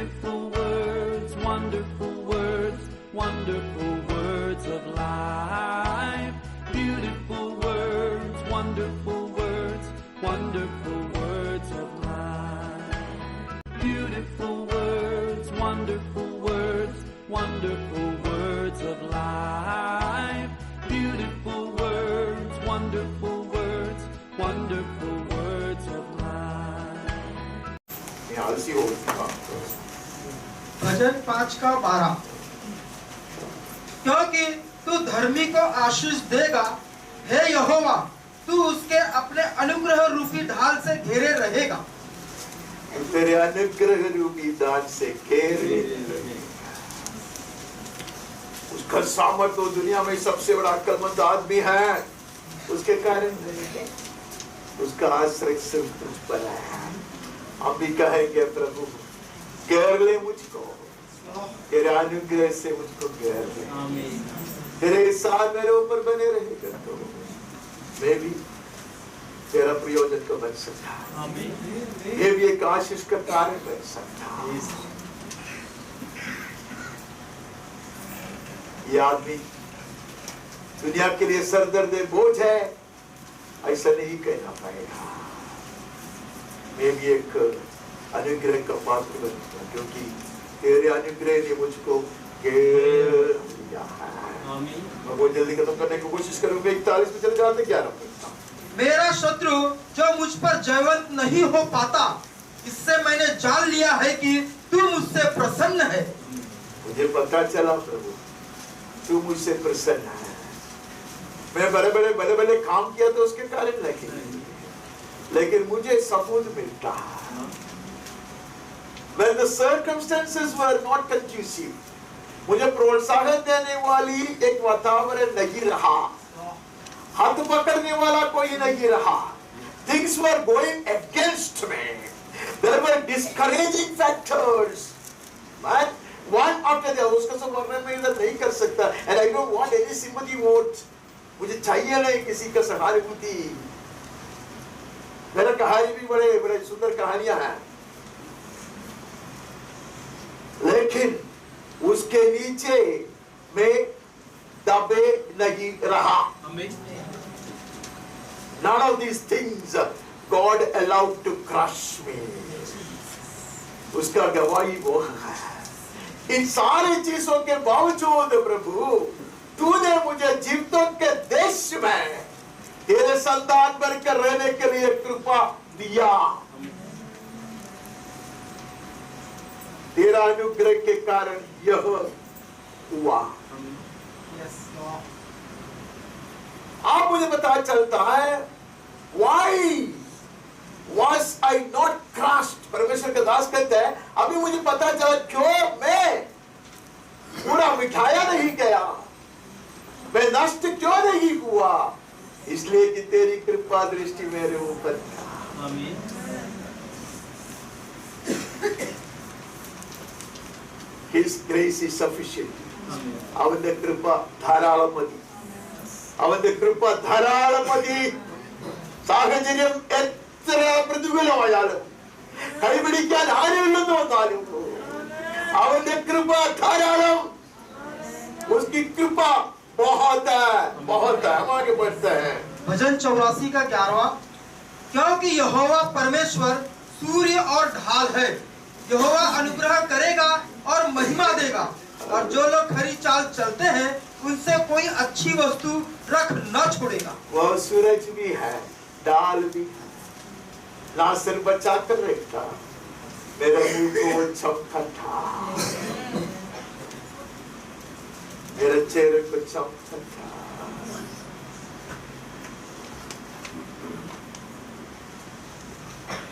Beautiful words, wonderful words, wonderful words of life. Beautiful words, wonderful words, wonderful words of life. Beautiful words, wonderful words, wonderful words of life. Beautiful words, wonderful words, wonderful words of life. भजन 5:12 क्योंकि तू धर्मी को आशीष देगा, हे यहोवा, तू उसके अपने अनुग्रह रूपी ढाल से घेरे रहेगा। तेरे अनुग्रह रूपी ढाल से घेरे रहेगा। उसका सामर्थ तो दुनिया में सबसे बड़ा अक्लमंद आदमी है, उसके कारण उसका आश्रय सिर्फ तुझ पर है। हम भी कहेंगे प्रभु घेर ले मुझको, तेरे अनुग्रह से मुझको घेर ले, तेरे साथ मेरे ऊपर बने रहेगा तो मैं भी तेरा प्रयोजन को बन सकता, ये भी एक आशीष का कारण बन सकता। ये आदमी दुनिया के लिए सरदर्द बोझ है, ऐसा नहीं कहना पड़ेगा। मैं भी एक अनुग्रह का पात्र बनूंगा, क्योंकि तेरे अनुग्रह ने मुझको घेर लिया है। मैं बहुत जल्दी खत्म करने की कोशिश करूंगा। 41 में चले जाते 11 में। मेरा शत्रु जो मुझ पर जयवंत नहीं हो पाता, इससे मैंने जान लिया है कि तू मुझसे प्रसन्न है। मुझे पता चला प्रभु तू मुझसे प्रसन्न है। मैं बड़े बड़े काम किया तो उसके कारण नहीं, लेकिन मुझे सबूत मिलता है। When the circumstances were not conducive, मुझे प्रोत्साहन देने वाली एक वातावरण नहीं रहा, हाथ पकड़ने वाला कोई नहीं रहा। Things were going against me. There were discouraging factors. But one after the other, उसका सब वर्णन मैं इधर नहीं कर सकता। And I don't want any sympathy vote. मुझे चाहिए नहीं किसी का सहानुभूति। मेरा कहानी भी बड़े सुंदर कहानियां हैं, लेकिन उसके नीचे मैं दबे नहीं रहा। None of these things God allowed to crush me. उसका गवाही वो है। इन सारी चीजों के बावजूद प्रभु तूने मुझे जीवितों के देश में तेरे संतान बनकर रहने के लिए कृपा दिया। तेरा अनुग्रह के कारण यह हुआ। आप मुझे पता चलता है why was I not crushed? परमेश्वर का दास कहते हैं अभी मुझे पता चला क्यों मैं पूरा मिठाया नहीं गया, मैं नष्ट क्यों नहीं हुआ। इसलिए कि तेरी कृपा दृष्टि मेरे ऊपर था। His grace is sufficient. അവന്റെ കൃപ ധാരാളം മതി, അവന്റെ കൃപ ധാരാളം മതി. സാഹചര്യം എത്ര പ്രതികൂലമായാലും കൈപിടിക്കാൻ ആരുമില്ലെന്ന് വന്നാലും അവന്റെ കൃപ ധാരാളം. उसकी कृपा बहुत है, बहुत है. हम आगे बढ़ते हैं। भजन 84 का 11वां क्योंकि यहोवा परमेश्वर सूर्य और ढाल है, यहोवा अनुग्रह करेगा और महिमा देगा, और जो लोग खरी चाल चलते हैं उनसे कोई अच्छी वस्तु रख न छोड़ेगा। वह सूरज भी है, ढाल भी है, ना सिर बचा कर रखता, मेरे मुंह को चमकाता, मेरे चेहरे को चमकाता।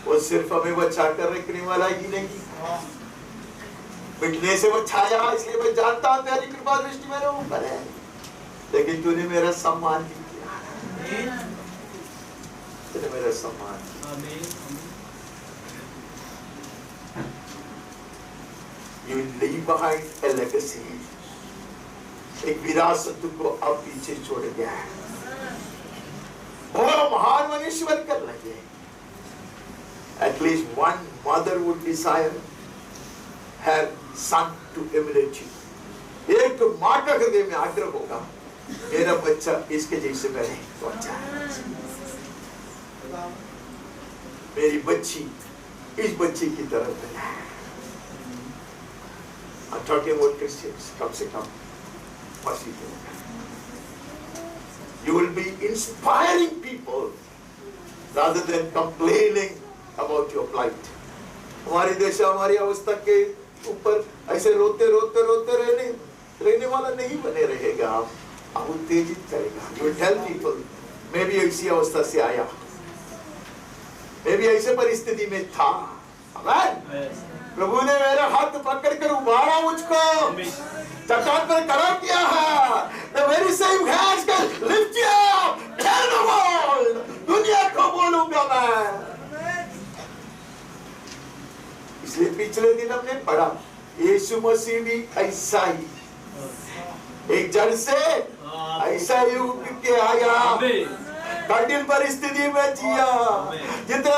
वो सिर्फ हमें बचा कर रखने वाला ही नहीं, मिटने से वो छाया, इसलिए मैं जानता हूं तेरी कृपा दृष्टि मेरे ऊपर है, लेकिन तूने मेरा सम्मान भी किया, तूने मेरा सम्मान किया। You leave behind a legacy. एक विरासत को अब पीछे छोड़ गया है, और महान मनुष्य बनकर लगे। At least one mother would desire her son to emulate you. एक तो माँ का हृदय में आग्रह होगा, मेरा बच्चा इसके जैसे बने तो अच्छा है, मेरी बच्ची इस बच्ची की तरह बने। I'm talking about Christians, कम से कम मसीह लोग। You will be inspiring people rather than complaining about your plight. हमारी देश हमारी अवस्था के ऊपर ऐसे रोते रोते रोते रहने वाला नहीं बने रहेगा। आप उत्तेजित करेगा। You will tell people, मैं भी ऐसी अवस्था से आया, मैं भी ऐसे परिस्थिति में था। आमीन। प्रभु ने मेरा हाथ पकड़कर उबारा मुझको, चट्टान पर खड़ा किया है। The very same hands can lift you up, tell the world, दुनिया को बोलूंगा मैं। इसलिए पिछले दिन हमने पढ़ा, यीशु मसीह भी ऐसा ही एक जड़ से ऐसा ही उठ के आया, कठिन परिस्थिति में जिया। जितना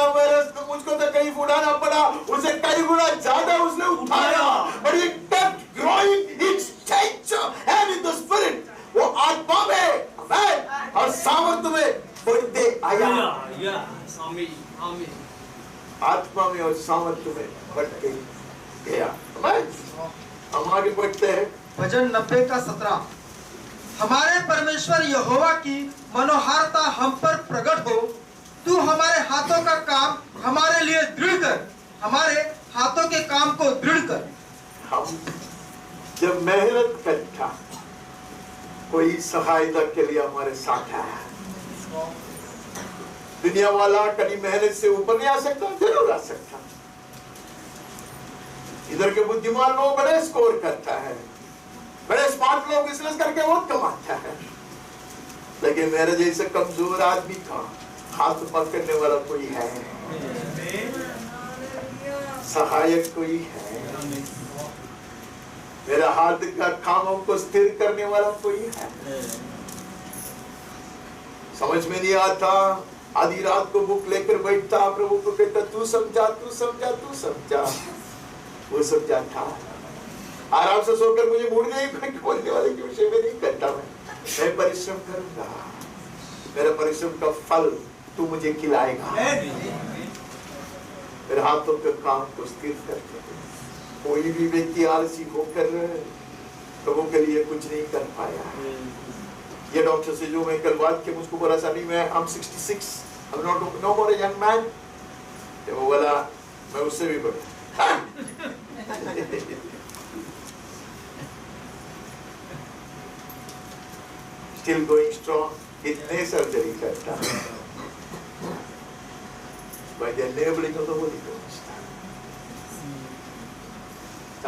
मुझको तो कहीं उठाना पड़ा, उसे कई गुना ज्यादा उसने उठाया। But he kept growing in stature and in the spirit. वो आत्मा में, आमीन, और सामर्थ्य में बढ़ते आया। आत्मा में और सामर्थ्य में बढ़ते गया। आमीन। हम आगे बढ़ते हैं। भजन 90 का 17। हमारे परमेश्वर यहोवा की मनोहारता हम पर प्रकट हो, तू हमारे हाथों का काम हमारे लिए दृढ़ कर, हमारे हाथों के काम को दृढ़ कर। हम जब मेहनत करता, कोई सहायता के लिए हमारे साथ है। दुनिया वाला कभी मेहनत से ऊपर नहीं आ सकता, जरूर आ सकता। इधर के बुद्धिमान लोग बड़े स्कोर करता है, बड़े स्मार्ट लोग बिजनेस करके बहुत कमाता है, लेकिन मेरे जैसे कमजोर आदमी का हाथ पकड़ने वाला कोई है, सहायक कोई है, मेरा हाथ का कामों को स्थिर करने वाला कोई है। समझ में नहीं आता, आधी रात को बुक लेकर बैठता, प्रभु को कहता तू समझा तू समझा तू समझा, वो समझाता। आराम से सोकर मुझे मूड नहीं बोलने वाले के विषय में नहीं करता। मैं परिश्रम करूंगा, मेरा परिश्रम का फल तू मुझे खिलाएगा। मेरे हाथों के काम को स्थिर करके कोई भी व्यक्ति आलसी होकर प्रभु के लिए कुछ नहीं कर पाया। ये डॉक्टर से जो मैं कल बात की, मुझको बोला साहब मैं I'm 66, I'm not no more a young man। तो वो बोला मैं उससे भी बड़ा। Still going strong, इतने सर्जरी करता by the enabling of the Holy Ghost।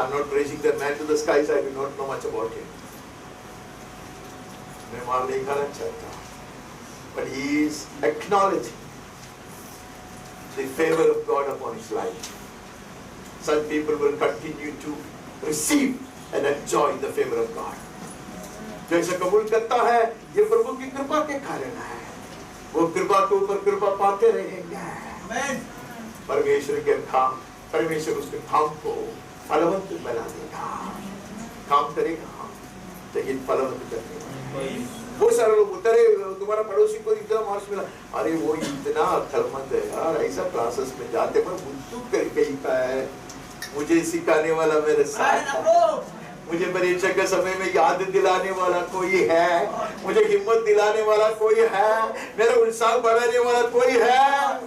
I'm not raising the man to the skies, I do not know much about him। मैं वहां नहीं खाना चाहता, but he is acknowledging the favor of God upon his life। Some people will continue to receive and enjoy the favor of God। जैसे कबूल करता है, ये प्रभु की कृपा के कारण है, वो कृपा के ऊपर कृपा पाते रहेंगे। परमेश्वर के काम, परमेश्वर उसके काम को फलवंत बना देगा। काम करेगा लेकिन फलवंत करने। वो सारे लोग बोलते रहे तुम्हारा पड़ोसी को इतना मार्क्स मिला, अरे वो इतना अक्लमंद है यार, ऐसा क्लासेस में जाते पर बुद्धू करके ही है, मुझे सिखाने वाला मेरे साथ, मुझे परीक्षा के समय में याद दिलाने वाला कोई है, मुझे हिम्मत दिलाने वाला कोई है, मेरा उत्साह बढ़ाने वाला कोई है।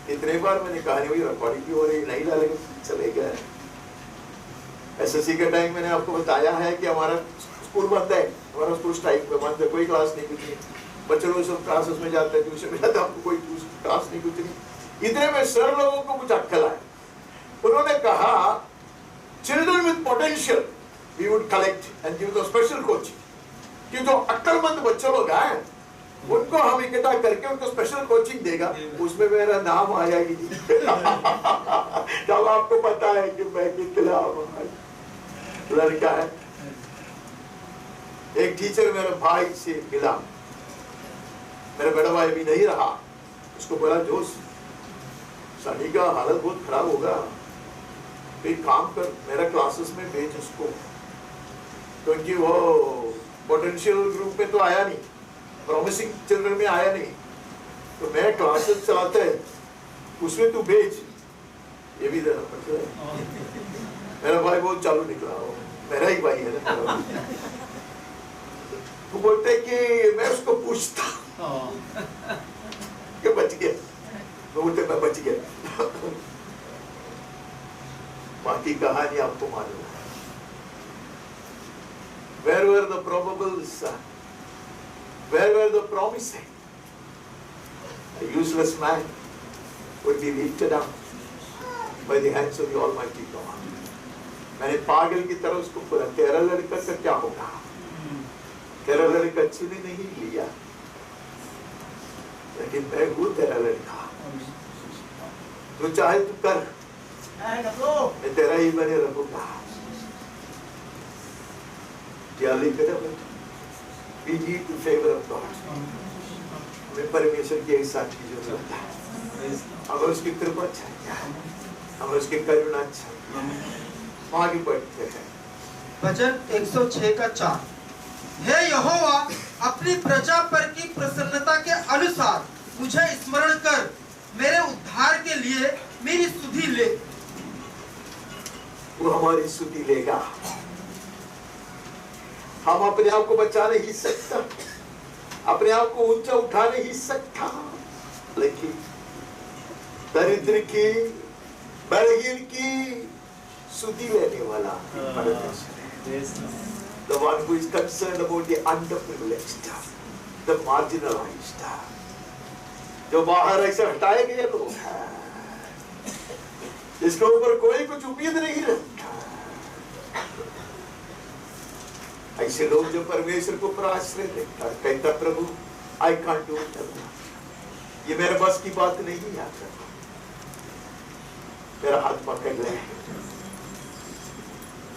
इतने बार मैंने कहानी हुई रिकॉर्डिंग भी हो रही, नहीं डालेंगे चले गए। एसएससी के टाइम मैंने आपको बताया है कि हमारा स्कूल बंद है, हमारा स्कूल स्ट्राइक में बंद है, कोई क्लास नहीं कुछ नहीं, बच्चे लोग सब क्लासेस में जाते हैं, ट्यूशन में जाते हैं, आपको कोई क्लास नहीं कुछ नहीं। इतने में सर लोगों को कुछ अक्कल आया, उन्होंने कहा children with potential we would collect and give the special coaching, कि जो अक्लमंद बच्चे लोग हैं उनको हम इकट्ठा करके उनको स्पेशल कोचिंग देगा। उसमें मेरा नाम आया ही नहीं। तब आपको पता है कि मैं कितना लड़का है। एक टीचर मेरे भाई से मिला, मेरा बड़ा भाई भी नहीं रहा, उसको बोला दोस्त सनी का हालत बहुत खराब होगा, एक काम कर मेरा क्लासेस में भेज उसको, क्योंकि वो पोटेंशियल ग्रुप में तो आया नहीं, प्रॉमिसिंग चिल्ड्रन में आया नहीं, तो मैं क्लासेस चलाता है उसमें तू भेज, ये भी देना पड़ता है। मेरा भाई बहुत चालू निकला, हो मेरा ही भाई है ना। वो बोलते कि मैं उसको पूछता कि बच गया, वो बोलते मैं बच गया। बाकी कहानी आपको मालूम है। Where were the probables? Where were the promises? A useless man would be lifted up by the hands of the Almighty God. मैंने पागल की तरह उसको बोला, तेरा लड़का का क्या होगा? तेरा लड़का चुने नहीं लिया, लेकिन मैं हूँ तेरा लड़का, जो चाहे तू कर, मैं तेरा ही बने रहूंगा। We need the favor of God. हमें परमेश्वर की एक साथ की जरूरत है, हमें उसकी कृपा चाहिए, हमें उसकी करुणा चाहिए। आगे बढ़ते हैं। वचन 106 का 4। हे यहोवा, अपनी प्रजा पर की प्रसन्नता के अनुसार मुझे स्मरण कर, मेरे उद्धार के लिए मेरी सुधि ले। वो हमारी सुधि लेगा। हम अपने आप को बचा नहीं सकता, अपने आप को ऊंचा उठा नहीं सकता, लेकिन दरिद्र की, बलहीन की सुधि लेने वाला the one who is concerned about the underprivileged, the marginalized, जो बाहर ऐसे हटाए गए लोग हैं, जिसके ऊपर कोई कुछ उम्मीद नहीं रखता, ऐसे लोग जो परमेश्वर को आश्रय देता, कहता प्रभु I can't do it, ये मेरे बस की बात नहीं है, मेरा हाथ पकड़ ले।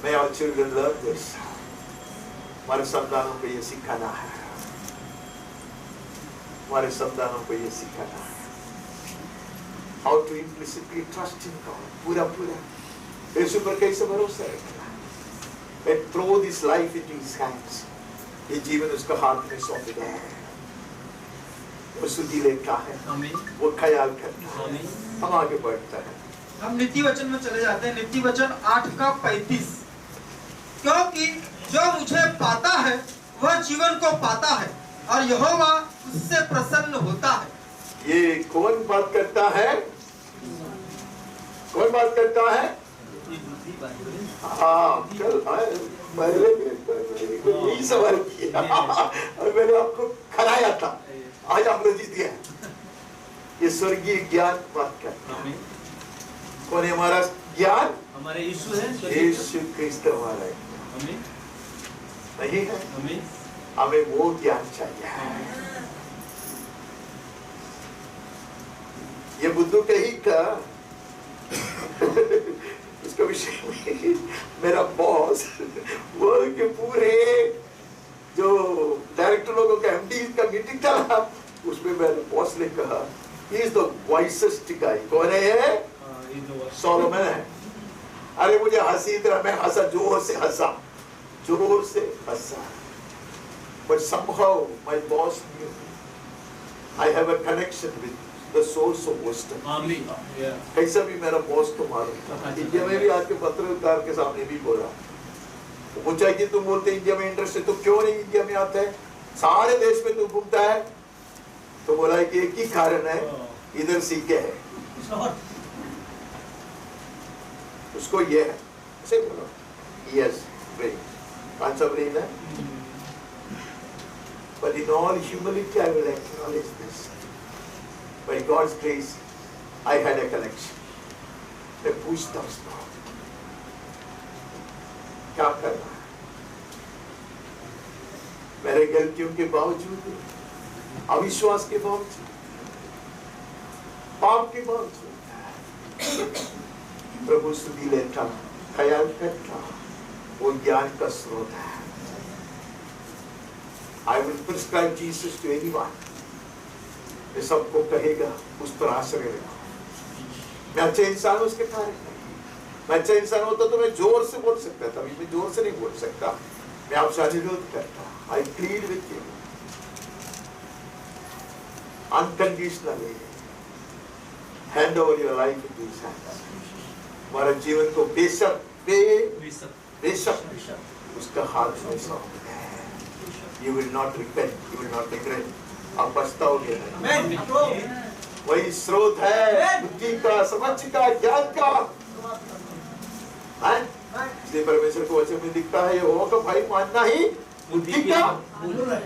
May our children learn this. हमारे संतानों को ये सिखाना है, हमारे संतानों को ये सिखाना है। How to implicitly trust in God, पूरा पूरा यीशु पर कैसे भरोसा रखना, and throw this life into His hands, ये जीवन उसका हाथ में सौंप दिया है, वो सुधि लेता है, वो ख्याल करता है। हम आगे बढ़ते हैं, हम नीति वचन में चले जाते हैं। नीति वचन 8 का 35। क्योंकि जो मुझे पाता है वह जीवन को पाता है, और यहोवा उससे प्रसन्न होता है। ये कौन बात करता है? कौन बात करता है? हाँ, कल पहले यही सवाल किया और मैंने आपको खराया था, आज आपने जीत गया। ये स्वर्गीय ज्ञान बात करता है। कौन है हमारा ज्ञान? हमारे यीशु है, यीशु क्रिस्त हमारा है, नहीं है? हमें वो ज्ञान चाहिए। ये बुद्धू कही का इसका विषय में मेरा बॉस वो के पूरे जो डायरेक्टर लोगों का एमडी का मीटिंग था, उसमें मेरे बॉस ने कहा he is the wisest guy। कौन है ये? सोलोमन है। अरे मुझे हंसी इतना, मैं हंसा, जोर से हंसा। But somehow my boss knew I have a connection with the source of wisdom। कैसा भी मेरा बॉस को मालूम था। इंडिया में भी आज के पत्रकार के सामने भी बोला, पूछा कि तुम बोलते इंडिया में इंटरेस्ट है तो क्यों नहीं इंडिया में आता है, सारे देश में तुम घूमता है? तो बोला कि एक ही कारण है, इधर सीखे है, उसको ये है, ऐसे बोलो। यस ब्रेन, कौन सा ब्रेन है? But in all humility I will acknowledge this, by God's grace I had a connection। मैं पूछता हूँ क्या करना है, मेरे गलतियों के बावजूद, अविश्वास के बावजूद, पाप के बावजूद प्रभु स्तुति लेता, ख्याल करता, वो ज्ञान का स्रोत है। I will prescribe Jesus to anyone। ये सबको कहेगा उस पर आश्रय रखो, मैं अच्छा इंसान हूं उसके कारण नहीं। मैं अच्छा इंसान होता तो मैं जोर से बोल सकता था, अभी मैं जोर से नहीं बोल सकता। मैं आपसे अनुरोध करता, I plead with you unconditionally, hand over your life in this hands. हमारा जीवन को बेशक उसका हाथ में सौंप दे। You will not repent, you will not regret, आप पछताओगे नहीं। वही स्रोत है बुद्धि का, समझ का, ज्ञान का। इसलिए परमेश्वर को वचन में दिखता है वो का भाई मानना ही बुद्धि का मूल है।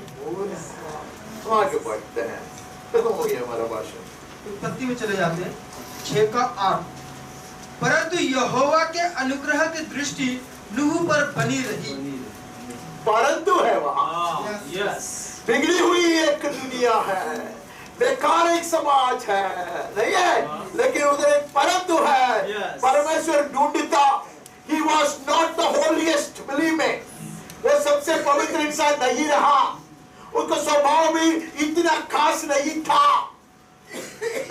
तो आगे बढ़ते हैं, खत्म हो गया हमारा भाषण। उत्पत्ति में चले जाते हैं 6 का 8। परंतु यहोवा के अनुग्रह की दृष्टि नूह पर बनी रही। परंतु है वहां, बिगड़ी हुई एक दुनिया है, बेकार एक समाज है, नहीं है, लेकिन उधर एक परंतु है। परमेश्वर ढूंढता, he was not the holiest, believe me, वो सबसे पवित्र इंसान नहीं रहा, उनका स्वभाव भी इतना खास नहीं था,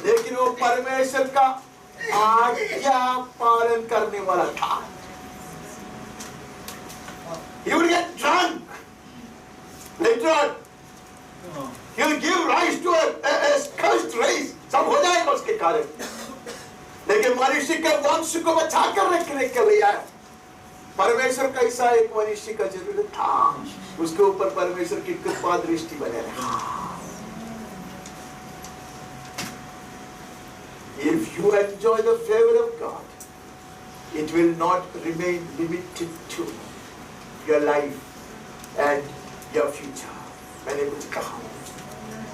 लेकिन वो परमेश्वर का आज्ञा पालन करने वाला था। He would get drunk later on. He will give rise to a cursed race. सब हो जाएगा उसके कारण, लेकिन मनुष्य के वंश को बचा कर रखने के लिए परमेश्वर का ऐसा एक मनुष्य का जरूरत था, उसके ऊपर परमेश्वर की कृपा दृष्टि बने रहा। If you enjoy the favor of God, it will not remain limited to your life and your future. मैंने कुछ कहा,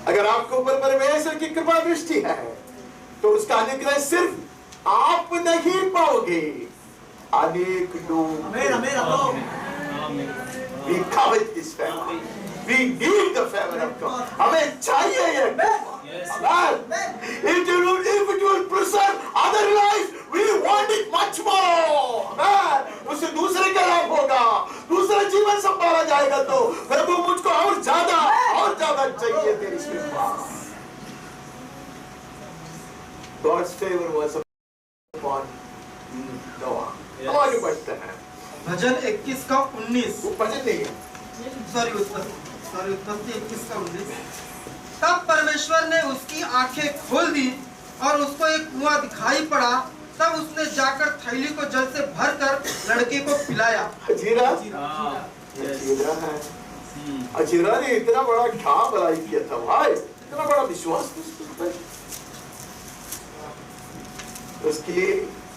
अगर आपके ऊपर परमेश्वर की कृपा दृष्टि है तो उसका अनुग्रह सिर्फ आप नहीं पाओगे, अनेक लोग। We covet this favor. We need the favor of God. हमें चाहिए ये। If it will preserve other lives, we want it much more. उससे दूसरे का लाभ होगा, दूसरा जीवन संभाला जाएगा, तो प्रभु मुझको और ज्यादा चाहिए तेरी कृपा। God's favor was upon Noah. आगे बढ़ते हैं। भजन 21 का 19। वो भजन नहीं है, उत्पत्ति 21 का 19। तब परमेश्वर ने उसकी आंखें खोल दी और उसको एक कुआं दिखाई पड़ा। तब उसने जाकर थैली को जल से भरकर लड़के को पिलाया। अजीरा ने इतना बड़ा क्या भलाई किया था भाई, इतना बड़ा विश्वास उसकी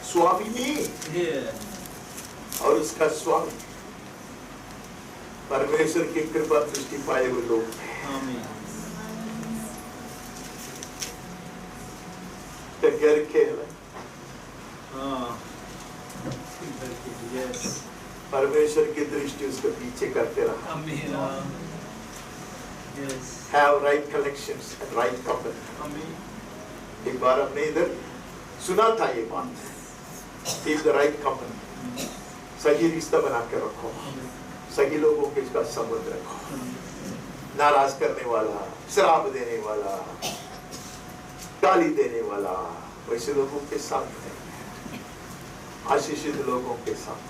स्वामिनी और उसका स्वामी परमेश्वर की कृपा दृष्टि पाए हुए लोग घर खेल परमेश्वर की दृष्टि उसके पीछे करते रहा। Have right connections and right company. एक बार हमने इधर सुना था ये बात, keep the right company, सही रिश्ता बना के रखो, सही लोगों के साथ संबंध रखो। नाराज करने वाला, श्राप देने वाला, गाली देने वाला, वैसे लोगों के साथ नहीं, आशीषित लोगों के साथ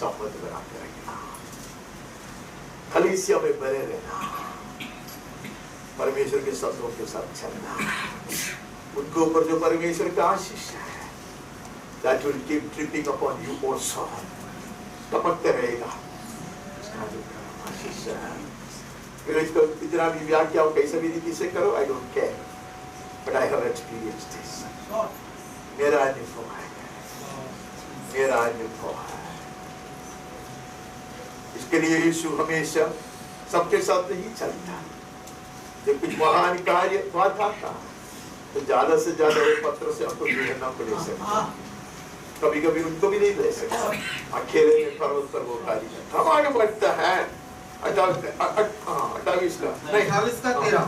संबंध बना के रखना, कलीसिया में बने रहना, परमेश्वर के शब्दों के साथ चलना, उनके ऊपर जो परमेश्वर का आशीष है, that will keep dripping upon you also, टपकते रहेगा उसका जो आशीष है। फिर इसको इतना भी व्याख्या हो कैसे भी रीति से करो, I don't care, but I have experienced this. मेरा अनुभव है, मेरा अनुभव है। इसके लिए यीशु हमेशा सबके साथ नहीं चलता। जब कुछ महान कार्य हुआ था तो ज्यादा से ज्यादा वो पत्र से आपको जोड़ना पड़े सकता, कभी कभी उनको भी नहीं ले सकता, अकेले में पर्वत पर वो कार्य करता। हम आगे बढ़ता है 28 का 13।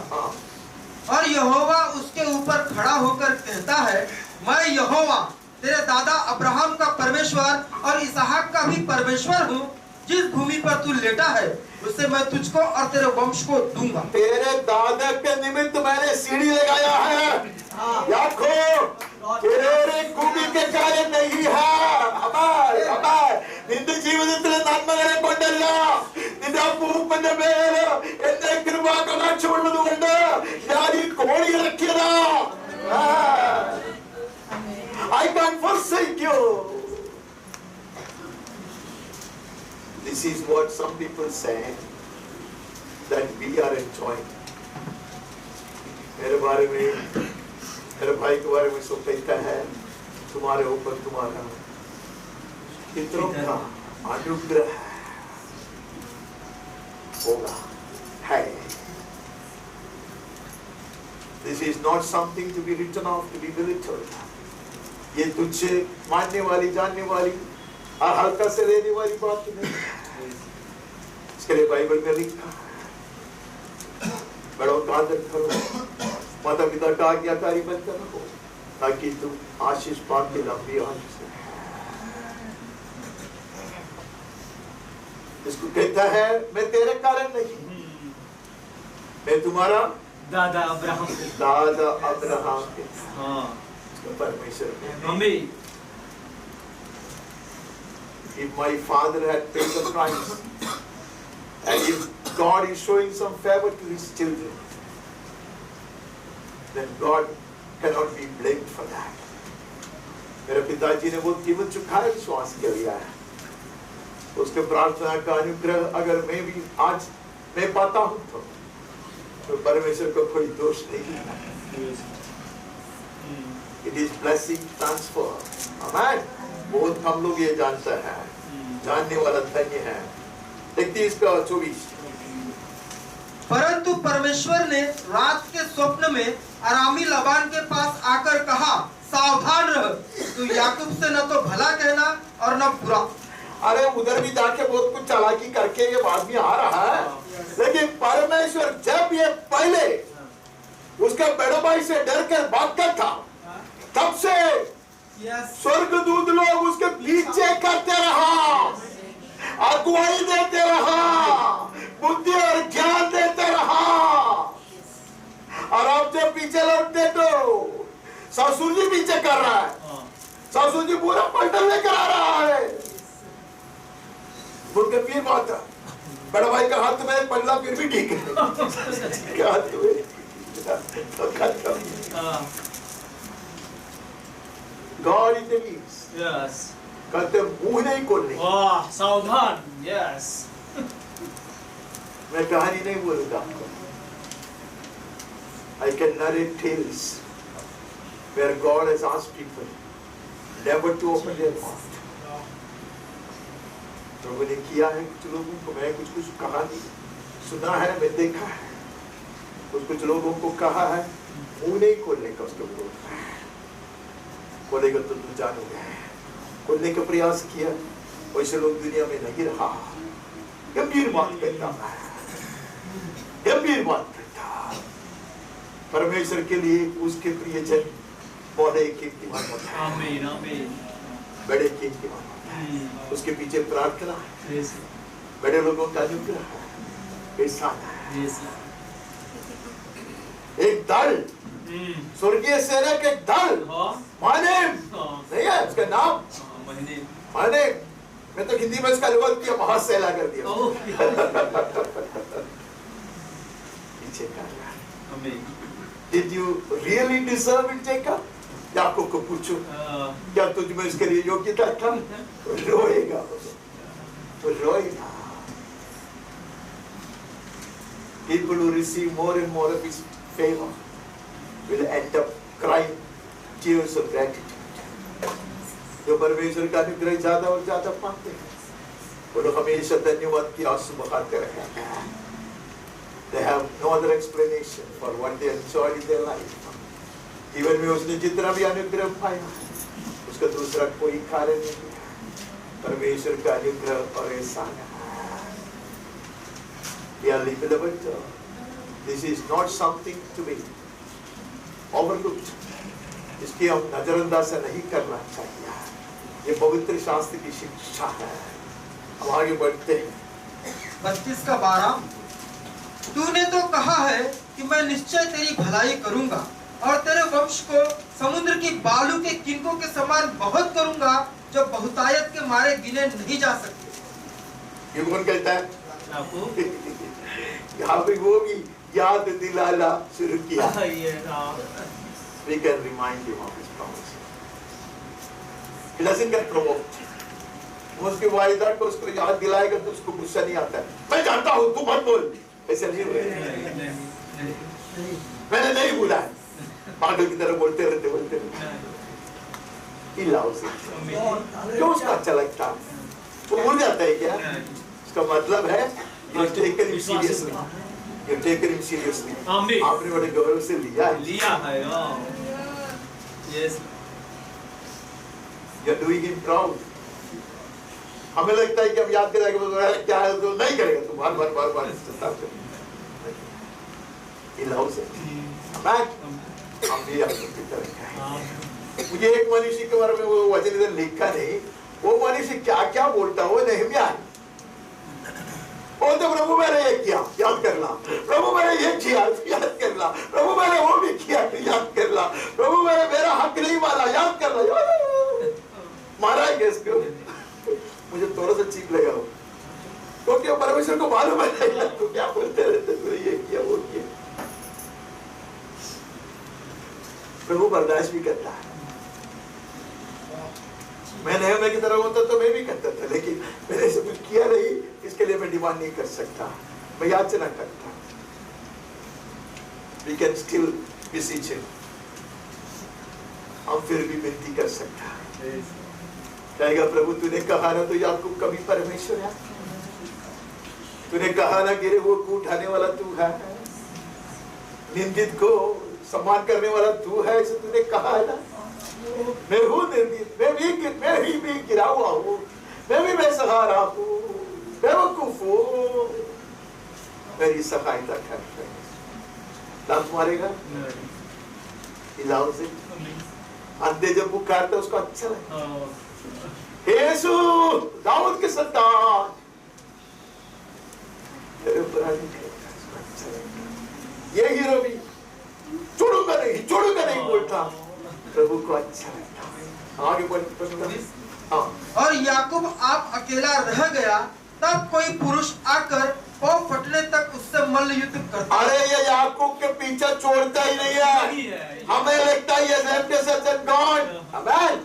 और यहोवा उसके ऊपर खड़ा होकर कहता है, मैं यहोवा तेरे दादा अब्राहम का परमेश्वर और इसहाक का भी परमेश्वर हूँ। जिस भूमि पर तू लेटा है उससे मैं तुझको और तेरे वंश को दूंगा। तेरे दादा के निमित्त मैंने सीढ़ी लगाया है, याद रखो। ಬೇರೆ ಕೂಗಿಕೆ ಕಾರ್ಯ नहीं है ನಿನ್ನ ಜೀವನದಲ್ಲಿ ನನ್ಮಗಳೇ ಕೊಂಡಲ್ಲ ನಿನ್ನ ಅಪ್ಪನ ಮೇಲೆ ಎನ್ನ ಕೃಪಾ ಕಟಾಕ್ಷವುಳ್ಳದುകൊണ്ട് ഞാൻ ഈ കോടി ഇറക്കിയതാ I can't forsake you. This is what some people say that we are enjoying. मेरे बारे में मेरे भाई के बारे में सब कहता है तुम्हारे ऊपर तुम्हारा पितरों का अनुग्रह होगा है. This is not something to be written off, to be belittled. ये तुझसे मानने वाली जानने वाली और हल्का से लेने वाली बात नहीं. इसके लिए बाइबल में लिखा बड़ों का आदर करो, माता पिता का आज्ञाकारी बनकर रहो ताकि तुम आशीष पाप के लंबी आयु से. इसको कहता है मैं तेरे कारण नहीं, मैं तुम्हारा दादा अब्राहम के परमेश्वर. If my father had paid the price, and if God is showing some favor to his children, then God cannot be blamed for that. मेरे पिताजी ने वो कीमत चुकाया विश्वास के लिए. उसके प्रार्थना का अनुग्रह अगर मैं भी आज मैं पाता हूँ तो परमेश्वर को कोई दोष नहीं है. It is blessing transfer. Amen. बहुत कम लोग ये जानता है, जानने वाला धन्य है. देखते इसका 24. परंतु परमेश्वर ने रात के स्वप्न में अरामी लबान के पास आकर कहा सावधान रह, तू याकूब से न तो भला कहना और न बुरा. अरे उधर भी जाके बहुत कुछ चालाकी करके ये आदमी आ रहा है, लेकिन परमेश्वर जब ये पहले उसके बड़े भाई से डर कर भागता था तब से स्वर्गदूत लोग उसके पीछे करते रहा, अगुवाई देते रहा, बुद्धि और ज्ञान देते रहा. और अब जब पीछे लौटते तो ससुर जी पीछे कर रहा है, ससुर जी पूरा पलटन लेकर आ रहा है. उनके पीर माता बड़ा भाई का हाथ में पल्ला फिर भी ठीक है. क्या हाथ में God in the east. Yes. कहते मुंह नहीं खोलने. वाह सावधान. Yes. मैं कहानी नहीं बोलूंगा आपको. I can narrate tales where God has asked people never to open their mouth. प्रभु ने किया है कुछ लोगों को. मैं कुछ कुछ कहानी सुना है, मैं देखा है. कुछ लोगों को कहा है मुंह नहीं खोलने का. उसके विरोध खोलेगा तो तू जानोगे. खोलने का प्रयास किया, वैसे लोग दुनिया में नहीं रहा. गंभीर बात कहता है, गंभीर बात कहता. परमेश्वर के लिए उसके प्रियजन बड़े कीर्तिमान होते हैं. आमीन आमीन. बड़े कीर्तिमान होते हैं. उसके पीछे प्रार्थना है, बड़े लोगों का अनुग्रह है, एहसान है. एक दल, स्वर्गीय सेना के दल माने नहीं है उसका नाम माने. मैं तो हिंदी में इसका अनुवाद किया, महासेना कर दिया. पीछे कर रहा है. Did you really deserve it, Jacob? याकूब को पूछो क्या तुझ में इसके लिए योग्यता था? रोएगा, वो रोएगा. People who receive more and more of his favor will end up crying tears of gratitude. जो परमेश्वर का अनुग्रह ज्यादा और ज्यादा पाते हैं वो लोग हमेशा धन्यवाद की आंसू बहाते रहेंगे. They have no other explanation for what they enjoyed in their life. जीवन में उसने जितना भी अनुग्रह पाया उसका दूसरा कोई कारण नहीं है, परमेश्वर का अनुग्रह और एहसान है. Dearly beloved, this is not something to be overlooked. इसकी हम नजरअंदाज नहीं करना चाहिए. ये पवित्र शास्त्र की शिक्षा है. हम आगे बढ़ते हैं. 32 का 12. तूने तो कहा है कि मैं निश्चय तेरी भलाई करूंगा और तेरे वंश को समुद्र की बालू के किनकों के समान बहुत करूंगा, जो बहुतायत के मारे गिने नहीं जा सकते। ये कौन कहता है? याकूब। यहाँ पे वो भी याद दिलाना शुरू किया। We can remind him of his promise. He doesn't get provoked. वो उसकी वायदा को उसको याद दिलाएगा तो उसको गुस्सा नहीं आता है। मैं जानता हूँ, तू मत बोल। ऐसा नहीं हुआ। मैंने नहीं बोला है। पागल की तरह बोलते रहते। He loves it. क्यों उसका अच्छा लगता है? वो भूल जाता है क्या? इसका मतलब है you take him seriously. You take him seriously. आपने बड़े गौरव से लिया है। Yes. You're doing him proud. हमें लगता है कि हम याद कराएंगे क्या है तो नहीं करेगा, तो बार He loves it. हम भी आपकी तरह। मुझे एक मनुष्य के बारे में वो वचन इधर लिखा नहीं, वो मनुष्य क्या क्या बोलता वो नेहमिया है। बोलते प्रभु मैंने ये किया, याद कर ला। प्रभु मैंने ये किया, याद कर ला। प्रभु मैंने वो भी किया, याद कर ला। प्रभु मैंने मेरा हक नहीं मारा, याद कर ला। मारा है किसको? मुझे थोड़ा सा चीप लगा वो, क्योंकि परमेश्वर को मालूम है तो क्या बोलते रहते, तो ये किया वो किया। प्रभु बर्दाश्त भी करता है। मैं नेहमिया की तरह होता तो मैं भी करता था, लेकिन मैंने ऐसे कुछ किया नहीं, इसके लिए मैं डिमांड नहीं कर सकता, मैं याचना करता। We can still beseech him. हम फिर भी विनती कर सकता है। कहेगा प्रभु तूने कहा ना तो याकूब कभी परमेश्वर है, तूने कहा ना गिरे हुए को उठाने वाला तू है, निंदित को सम्मान करने वाला तू है, ऐसे तूने कहा है ना। मैं हूँ निर्दित, मैं भी गिरा हुआ हूँ, मैं भी बेसहारा हूँ, बेवकूफ हूँ, मेरी सहायता कर। लात मारेगा, हिलाओ से। अंधे जब पुकारता उसको अच्छा लगता। यीशु दाऊद के संतान, ये हीरो भी छोड़ूंगा नहीं बोलता, प्रभु को अच्छा लगता। आगे बढ़। और याकूब आप अकेला रह गया, तब कोई पुरुष आकर पाँव फटने तक उससे मल्ल युद्ध करता। अरे ये याकूब के पीछे छोड़ता ही नहीं है। हमें लगता है ये गॉड,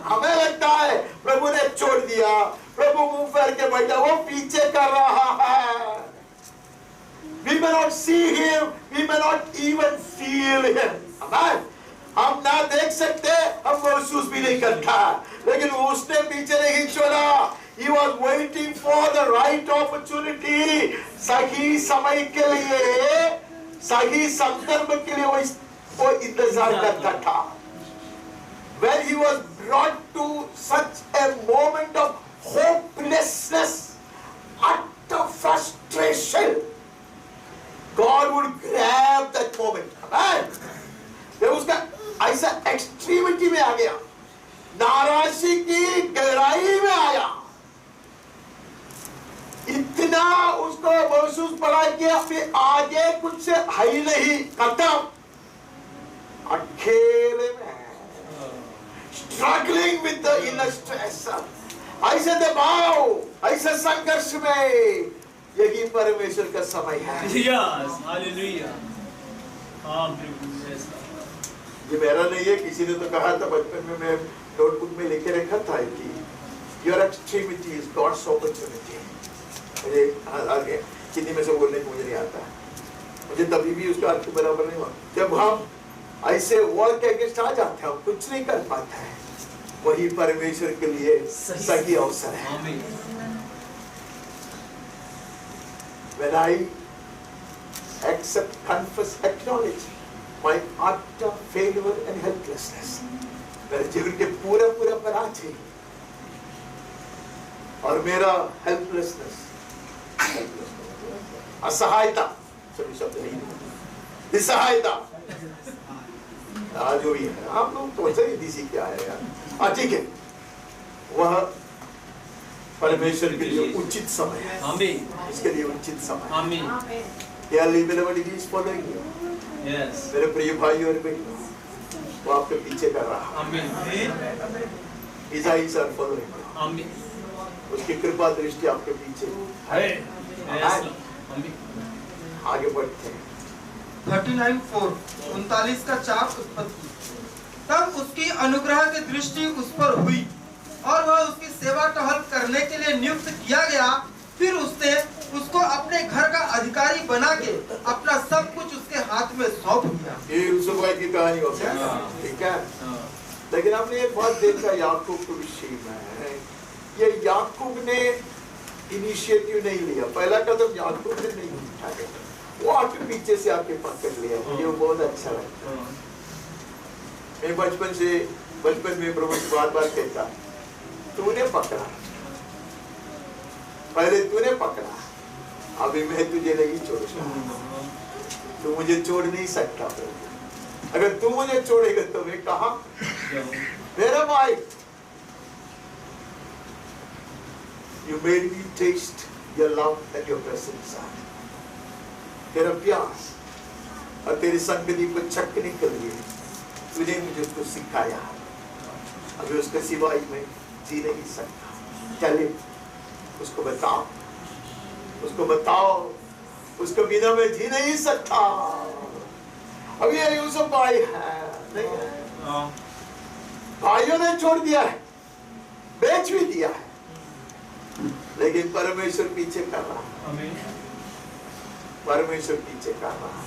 हमें लगता है प्रभु ने छोड़ दिया, प्रभु मुंह फेर के बैठा, वो पीछे कर रहा है। We may not see him, we may not even feel him. Amen. हम ना देख सकते, हम महसूस भी नहीं करता, लेकिन उसने पीछे नहीं छोड़ा। He was waiting for the right opportunity. सही समय के लिए, सही संदर्भ के लिए वो इंतजार करता था। When he was brought to such a moment of hopelessness, utter frustration, God would grab that moment. Amen. जब उसका ऐसा एक्सट्रीमिटी में आ गया, नाराजगी की गहराई में आया, इतना उसको महसूस पड़ा कि अपने आगे कुछ से है ही नहीं, खत्म, अकेले में, struggling with the inner stress, ऐसे दबाव, ऐसे संघर्ष में, यही परमेश्वर का समय है। Yes, hallelujah. ये मेरा नहीं है, किसी ने तो कहा था बचपन में, मैं नोटबुक में लिखे रखा था कि your extremity is God's opportunity। मुझे आगे हिंदी में से बोलने को मुझे नहीं आता, मुझे तभी भी उसका अर्थ बराबर नहीं हुआ। जब हम ऐसे वर्क अगेंस्ट आ जाते हैं, कुछ नहीं कर पाते हैं, वही परमेश्वर के लिए सही अवसर है। When I accept, confess, acknowledge my utter failure and helplessness, मेरे जीवन के पूरा पराजय और मेरा helplessness, असहायता, सभी शब्द नहीं, निसहायता, जो भी है, आप लोग तो वैसे ही डीसी क्या है यार, ठीक है, वह परमेश्वर के लिए उचित समय है। आमीन। इसके लिए उचित समय। आमीन। Dearly beloved, he is following you. Yes. मेरे प्रिय भाई और बहनों, वो आपके पीछे कर रहा है। आमीन His eyes are following you. आमीन उसकी कृपा दृष्टि आपके पीछे है है। यस आमीन आगे बढ़ते हैं। 39:4 का 4 उत्पत्ति। तब उसकी अनुग्रह की दृष्टि उस पर हुई और वह उसकी सेवा टहल करने के लिए नियुक्त किया गया। फिर उसने उसको अपने घर का अधिकारी बना के अपना सब कुछ उसके हाथ में सौंप दिया। ये यूसुफ भाई की कहानी होती है, ठीक है। लेकिन हमने एक बात देखा याकूब के विषय में, ये याकूब ने इनिशिएटिव नहीं लिया, पहला कदम याकूब ने नहीं उठाया, वो आके पीछे से आके पकड़ लिया। मुझे वो बहुत अच्छा लगता है। मैं बचपन में प्रभु से बार बार कहता, तूने पकड़ा, पहले तूने पकड़ा, अभी मैं तुझे नहीं छोड़ूंगा, तू मुझे छोड़ नहीं सकता प्रभु। अगर तू मुझे छोड़ेगा तो मैं कहाँ? मेरा भाई, you made me taste your love and your presence. तेरा प्यार और तेरी संगति को चखने के लिए तूने मुझे उसको सिखाया। अभी उसके सिवाय मैं जी नहीं सकता। चले उसको बताओ, उसको बताओ, उसको बिना मैं जी नहीं सकता। अब ये यूसुफ भाई है, नहीं है? भाइयों ने छोड़ दिया है, बेच भी दिया है, लेकिन परमेश्वर पीछे कर रहा है। परमेश्वर पीछे कर रहा है।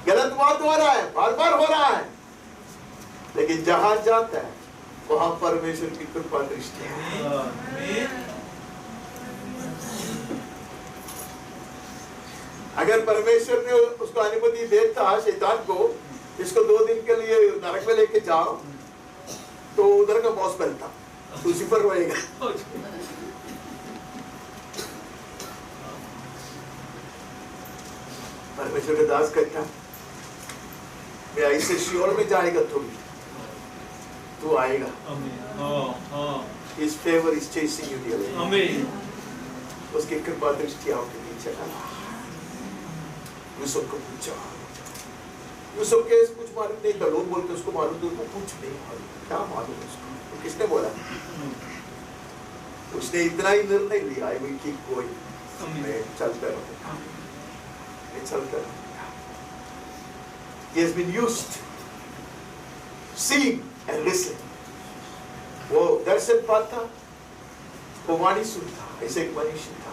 गलत बात हो रहा है, बार बार हो रहा है, लेकिन जहां जाता है वहां परमेश्वर की कृपा दृष्टि है। अगर परमेश्वर ने उसको अनुमति देता शैतान को, इसको 2 दिन के लिए नरक में लेके जाओ, तो उधर का बॉस बनता, उसी पर रहेगा। परमेश्वर का दास कहता, मैं ऐसे शियोर में जाएगा तू आएगा। His favor is chasing you dearly. आमीन उसकी कृपा दृष्टि आपके पीछे लगा। यूसुफ को पूछा, यूसुफ के कुछ मालूम नहीं था, लोग बोलते उसको मालूम, तो उसको कुछ नहीं मालूम, क्या मालूम उसको? तो किसने बोला? उसने इतना ही निर्णय लिया, I will keep going, मैं चलता रहूंगा, मैं चलता रहूंगा। He has been used, seeing and listening. वो दर्शन पाता, वो वाणी सुनता, ऐसे एक मनुष्य था,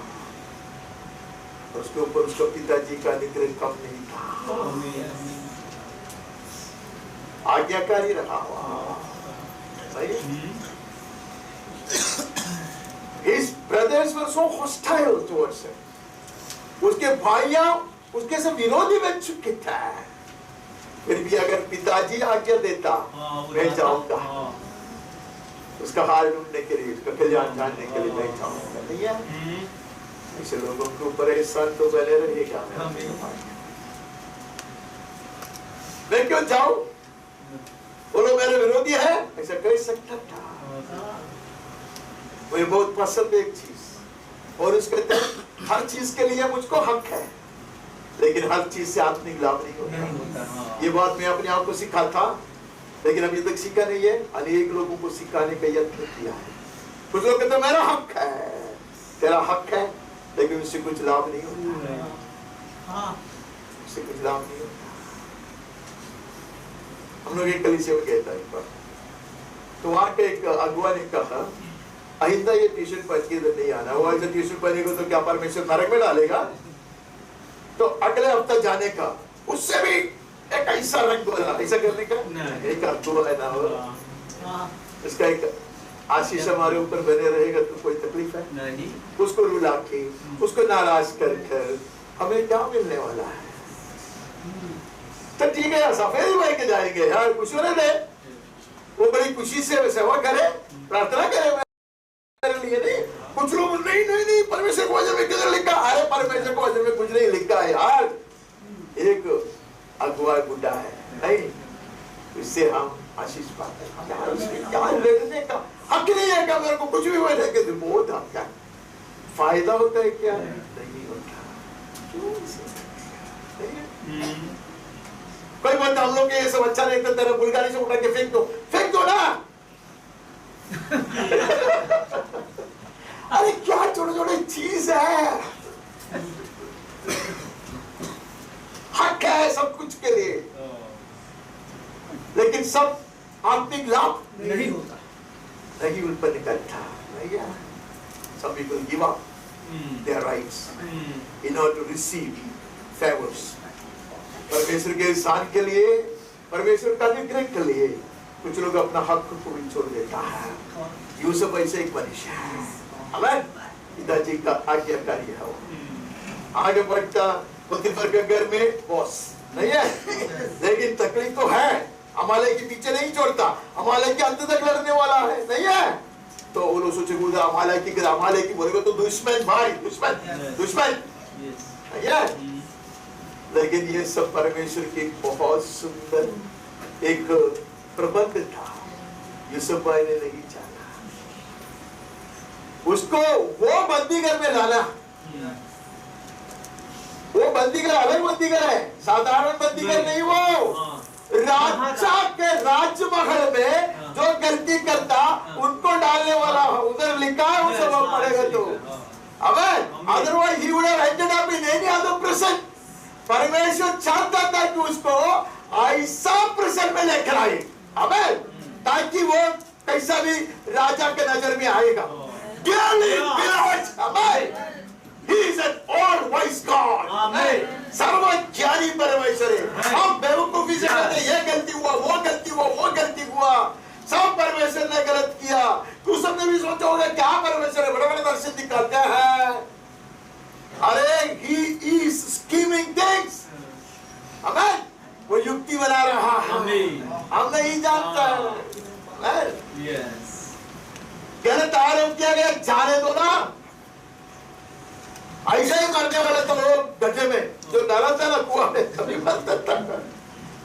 और उसके ऊपर उसका पिताजी का निग्रह कम नहीं था। आज्ञाकारी रहा हुआ। His brothers were so hostile towards him. उसके भाइयां उसके से विरोधी बन चुके थे। फिर भी अगर पिताजी आज्ञा देता, मैं जाऊंगा, उसका हाल ढूंढने के लिए, उसका कल्याण जानने के लिए मैं जाऊंगा। नहीं है? ऐसे लोगों के ऊपर एहसान तो बने रहेगा। मैं क्यों जाऊं? वो लोग मेरे विरोधी है, ऐसा कह सकता था। मुझे बहुत पसंद है एक चीज, और उसके तहत हर चीज के लिए मुझको हक है, लेकिन हर चीज से आत्मिक लाभ नहीं होता। ये बात मैं अपने आप को सिखा था, लेकिन अभी तक सीखा नहीं है। अनेक लोगों को सिखाने का यत्न किया है। कुछ लोग कहते मेरा हक है, तेरा हक है, लेकिन उससे कुछ लाभ नहीं होता। उससे कुछ लाभ नहीं होता। हम लोग एक कलीसिया में गए थे एक बार, तो वहां के एक अगुआ ने कहा, आइंदा ये टी शर्ट पहन के इधर नहीं आना, वो ऐसा टी शर्ट पहनेगा तो क्या परमेश्वर नरक में डालेगा? तो अगले हफ्ते जाने का, उससे भी एक ऐसा रंग बोला, ऐसा करने का एक अर्थो है ना, इसका एक आशीष हमारे ऊपर बने रहेगा तो कोई तकलीफ है नहीं। उसको रुला के, उसको नाराज कर कर हमें क्या मिलने वाला है? तो ठीक है, सफेद भाई के जाएंगे यार, खुश होने दे, वो बड़ी खुशी से सेवा करे, प्रार्थना करे मेरे लिए। नहीं, कुछ लोग नहीं नहीं नहीं परमेश्वर को वचन में किधर लिखा है? परमेश्वर को वचन में कुछ नहीं लिखा है यार। एक अगुआ बुढ़ा है, नहीं, इससे हम आशीष पाते हैं। क्या उसके क्या लड़ने का हक नहीं है? क्या मेरे को कुछ भी बोले के बहुत हक है? फायदा होता है क्या? नहीं होता। क्यों? कोई बोलता हम लोग के ये सब अच्छा नहीं लगता, तेरा बुलगारी से उठा के फेंक दो ना। अरे क्या छोटे छोटे चीज है, हक है सब कुछ के लिए, लेकिन सब आत्मिक लाभ नहीं होता, नहीं उत्पन्न करता। Some people give up their rights in order to receive favors. परमेश्वर के एहसान के लिए, परमेश्वर का अनुग्रह के लिए कुछ लोग अपना हक को भी छोड़ देता है। यूसुफ ऐसे एक मनुष्य है, आमीन। पिताजी का आज्ञाकारी है वो, आगे बढ़ता पोतीफर के घर में बॉस नहीं है, लेकिन तकलीफ तो है। अमालेक के पीछे नहीं छोड़ता, अमालेक के अंत तक लड़ने वाला है, नहीं है। तो वो लोग सोचे अमालेक की बोलेगा तो दुश्मन भाई, दुश्मन है। लेकिन ये सब परमेश्वर की बहुत सुंदर एक प्रबंध था। यूसुफ भाई ने नहीं जाना, उसको वो बंदीगर में लाना। वो बंदीगर अलग बंदीगर है, साधारण बंदीगर नहीं। वो राजा के राजमहल में जो गलती करता उनको डालने वाला, उधर लिखा है, वो सब पढ़ेगा तो। Otherwise he would have ended up in any other prison. परमेश्वर चाहता था कि उसको ऐसा प्रिजन में लेकर आए, आमीन, ताकि वो कैसा भी राजा के नजर में आएगा। Dearly beloved, आमीन, He is an all-wise God, आमीन, सर्वज्ञानी परमेश्वर है। हम बेवकूफी से कहते हैं ये गलती हुआ, वो गलती हुआ, वो गलती हुआ, सब परमेश्वर ने गलत किया। तू सबने भी सोचा होगा क्या परमेश्वर है, बड़े-बड़े दर्शन दिखाते हैं। अरे he is scheming things, आमीन, वो युक्ति बना रहा है, हम नहीं जानता है। गलत आरोप किया गया, जाने दो ना। ऐसे ही मरने वाले तो लोग गड्ढे में जो डाला था ना कुआं में, कभी मरता था।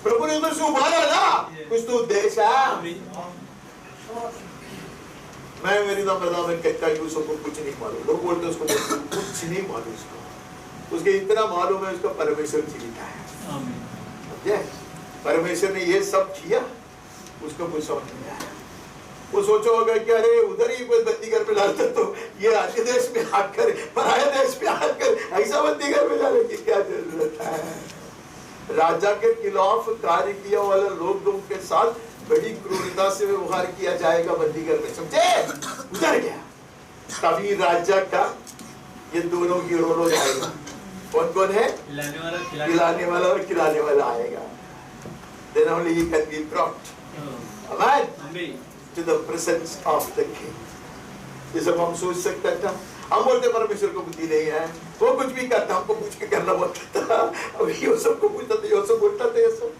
प्रभु ने तो उबारा ना, कुछ तो उद्देश्य है। मैं मेरी नम्रता में कहता हूँ यूसुफ को कुछ नहीं मालूम। लोग बोलते उसको कुछ नहीं मालूम, उसके इतना मालूम है उसका परमेश्वर जीविता है। परमेश्वर ने ये सब किया, उसको कुछ समझ नहीं आया। वो सोचो होगा कि अरे उधर ही कोई बंदीगर में डालता तो ये अन्य देश में आकर, पराये देश में आकर ऐसा बंदीगर में डालने की क्या जरूरत है। राजा के खिलाफ कार्य किया वाले लोगों के साथ बड़ी क्रूरता से व्यवहार किया जाएगा बंदीगर में, समझे। उधर गया तभी राजा का ये दोनों की रोल हो जाएगा। कौन कौन है, खिलाने वाला और खिलाने वाला आएगा। Then only he can be brought, amen, to the presence of the king. ये सब हम सोच सकते था। हम बोलते परमेश्वर को बुद्धि नहीं है, वो कुछ भी करता, हमको पूछ के करना बोलता था। अभी ये सबको पूछता था, ये सब बोलता था, ये सब।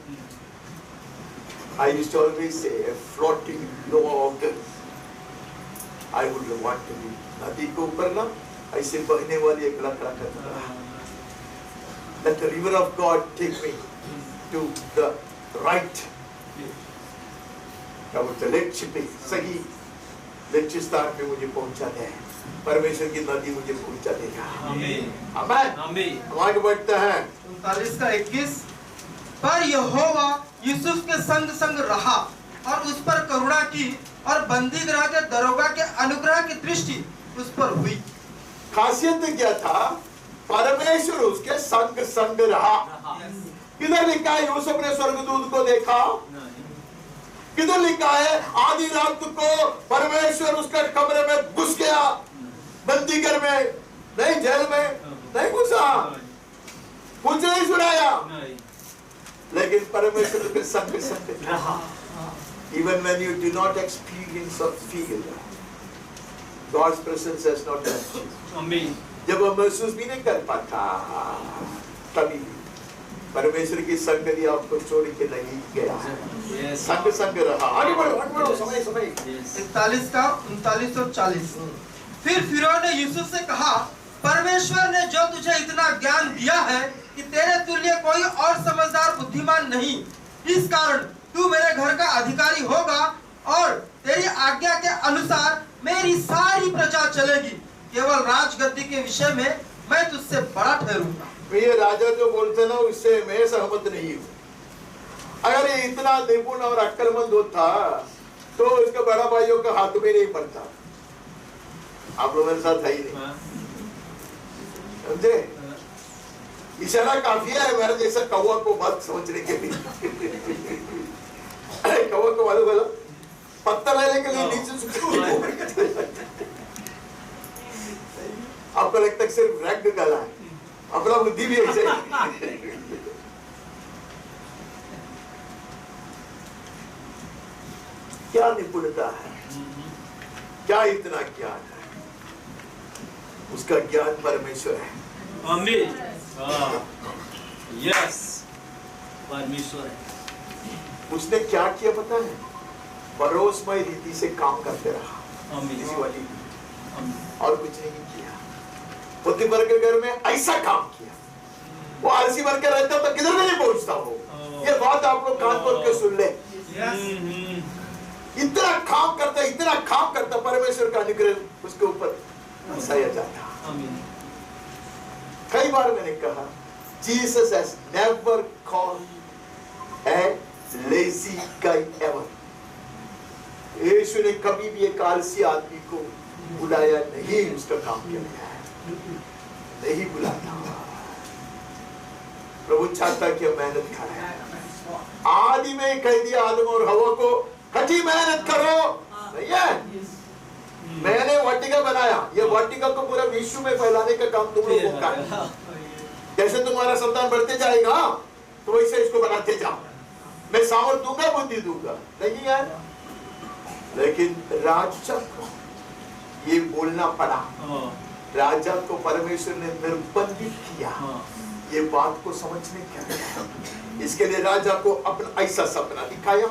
I used to always say a floating log, I would want to be। नदी के ऊपर ना ऐसे बहने वाली एक लकड़ा करता। Let the river of God take me to the right, क्या बोलते, लक्ष्य पे, सही लक्ष्य स्थान पे मुझे पहुंचा दे। परमेश्वर की नदी मुझे पहुंचा देगा, आमीन, आमीन। हम आगे बढ़ते हैं 39 का 21। पर यहोवा यूसुफ के संग संग रहा और उस पर करुणा की, और बंदीगृह के दरोगा के अनुग्रह की दृष्टि उस पर हुई। खासियत क्या था, परमेश्वर उसके संग संग रहा। किधर लिखा है यूसुफ ने स्वर्गदूत को देखा? किधर लिखा है आधी रात को परमेश्वर उसके कमरे में घुस गया, बंदीगर में नहीं, जेल में नहीं घुसा, कुछ नहीं सुनाया, लेकिन परमेश्वर के संग संग रहा। Even when you do not experience or feel, God's presence has not left you. आमीन। जब हम महसूस भी नहीं कर पाता, तभी परमेश्वर की संगति आपको छोड़ के नहीं गया, संग संग रहा। आगे बढ़ो, समय 41 का 39 और 40। फिर फिरौन ने यूसुफ से कहा, परमेश्वर ने जो तुझे इतना ज्ञान दिया है कि तेरे तुल्य कोई और समझदार बुद्धिमान नहीं, इस कारण तू मेरे घर का अधिकारी होगा और तेरी आज्ञा के अनुसार मेरी सारी प्रजा चलेगी। केवल राजगद्दी के विषय में मैं तुझसे बड़ा ठहरूंगा। ये राजा जो बोलते ना, उससे मैं सहमत नहीं हूँ। अगर ये इतना निपुण और अक्लमंद होता तो इसके बड़ा भाइयों के हाथ में नहीं पड़ता। आप लोगों के साथ है ही नहीं, समझे? इशारा काफी है मेरा जैसा कौवा को बात समझने के लिए। कौवा को मालूम है पत्थर लेने के लिए नीचे आपको लगता है सिर्फ रैग गला है, अपना बुद्धि भी ऐसे क्या निपुणता है, क्या इतना ज्ञान है, उसका ज्ञान परमेश्वर है। आमीन। यस, परमेश्वर है। उसने क्या किया पता है? भरोसेमय रीति से काम करते रहा। आमीन। इसी वाली और कुछ नहीं किया। पोतीफर के घर में ऐसा काम किया, वो आलसी बन के रहता तो किधर नहीं पहुंचता वो। ये बात आप लोग कान खोल के सुन ले। इतना काम करता परमेश्वर का अनुग्रह उसके ऊपर बरसाया जाता। कई बार मैंने कहा Jesus has never called a lazy guy ever. Yeshu ने कभी भी एक आलसी आदमी को बुलाया नहीं, उसका काम किया नहीं बुलाता। प्रभु चाहता कि हम मेहनत करें। आदि में कह दिया आदम और हवा को कठी मेहनत करो, नहीं है? मैंने वाटिका बनाया, ये वाटिका को पूरा विश्व में फैलाने का काम तुम लोगों का है। जैसे तुम्हारा संतान बढ़ते जाएगा तो वैसे इसको बनाते जाओ। मैं सामर्थ दूंगा, बुद्धि दूंगा, नहीं है? लेकिन राजा को ये बोलना पड़ा। राजा को परमेश्वर ने निर्बंधित किया ये बात को समझने के लिए। इसके लिए राजा को अपना ऐसा सपना दिखाया,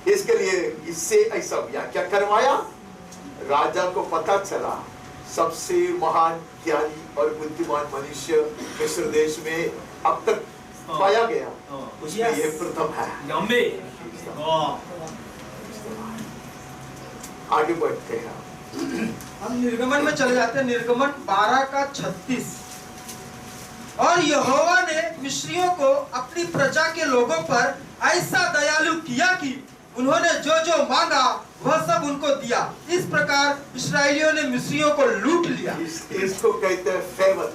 इसके लिए इससे ऐसा व्याख्या करवाया। राजा को पता चला सबसे महान ज्ञानी और बुद्धिमान मनुष्य मिस्र देश में अब तक पाया गया, उसमें ये प्रथम है। आगे बढ़ते हैं, हम निर्गमन में चले जाते हैं। निर्गमन 12:36। और यहोवा ने मिस्रियों को अपनी प्रजा के लोगों पर ऐसा दयालु किया कि उन्होंने जो जो मांगा वह सब उनको दिया। इस प्रकार इस्राएलियों ने मिस्रियों को लूट लिया। इसको कहते हैं फेवर।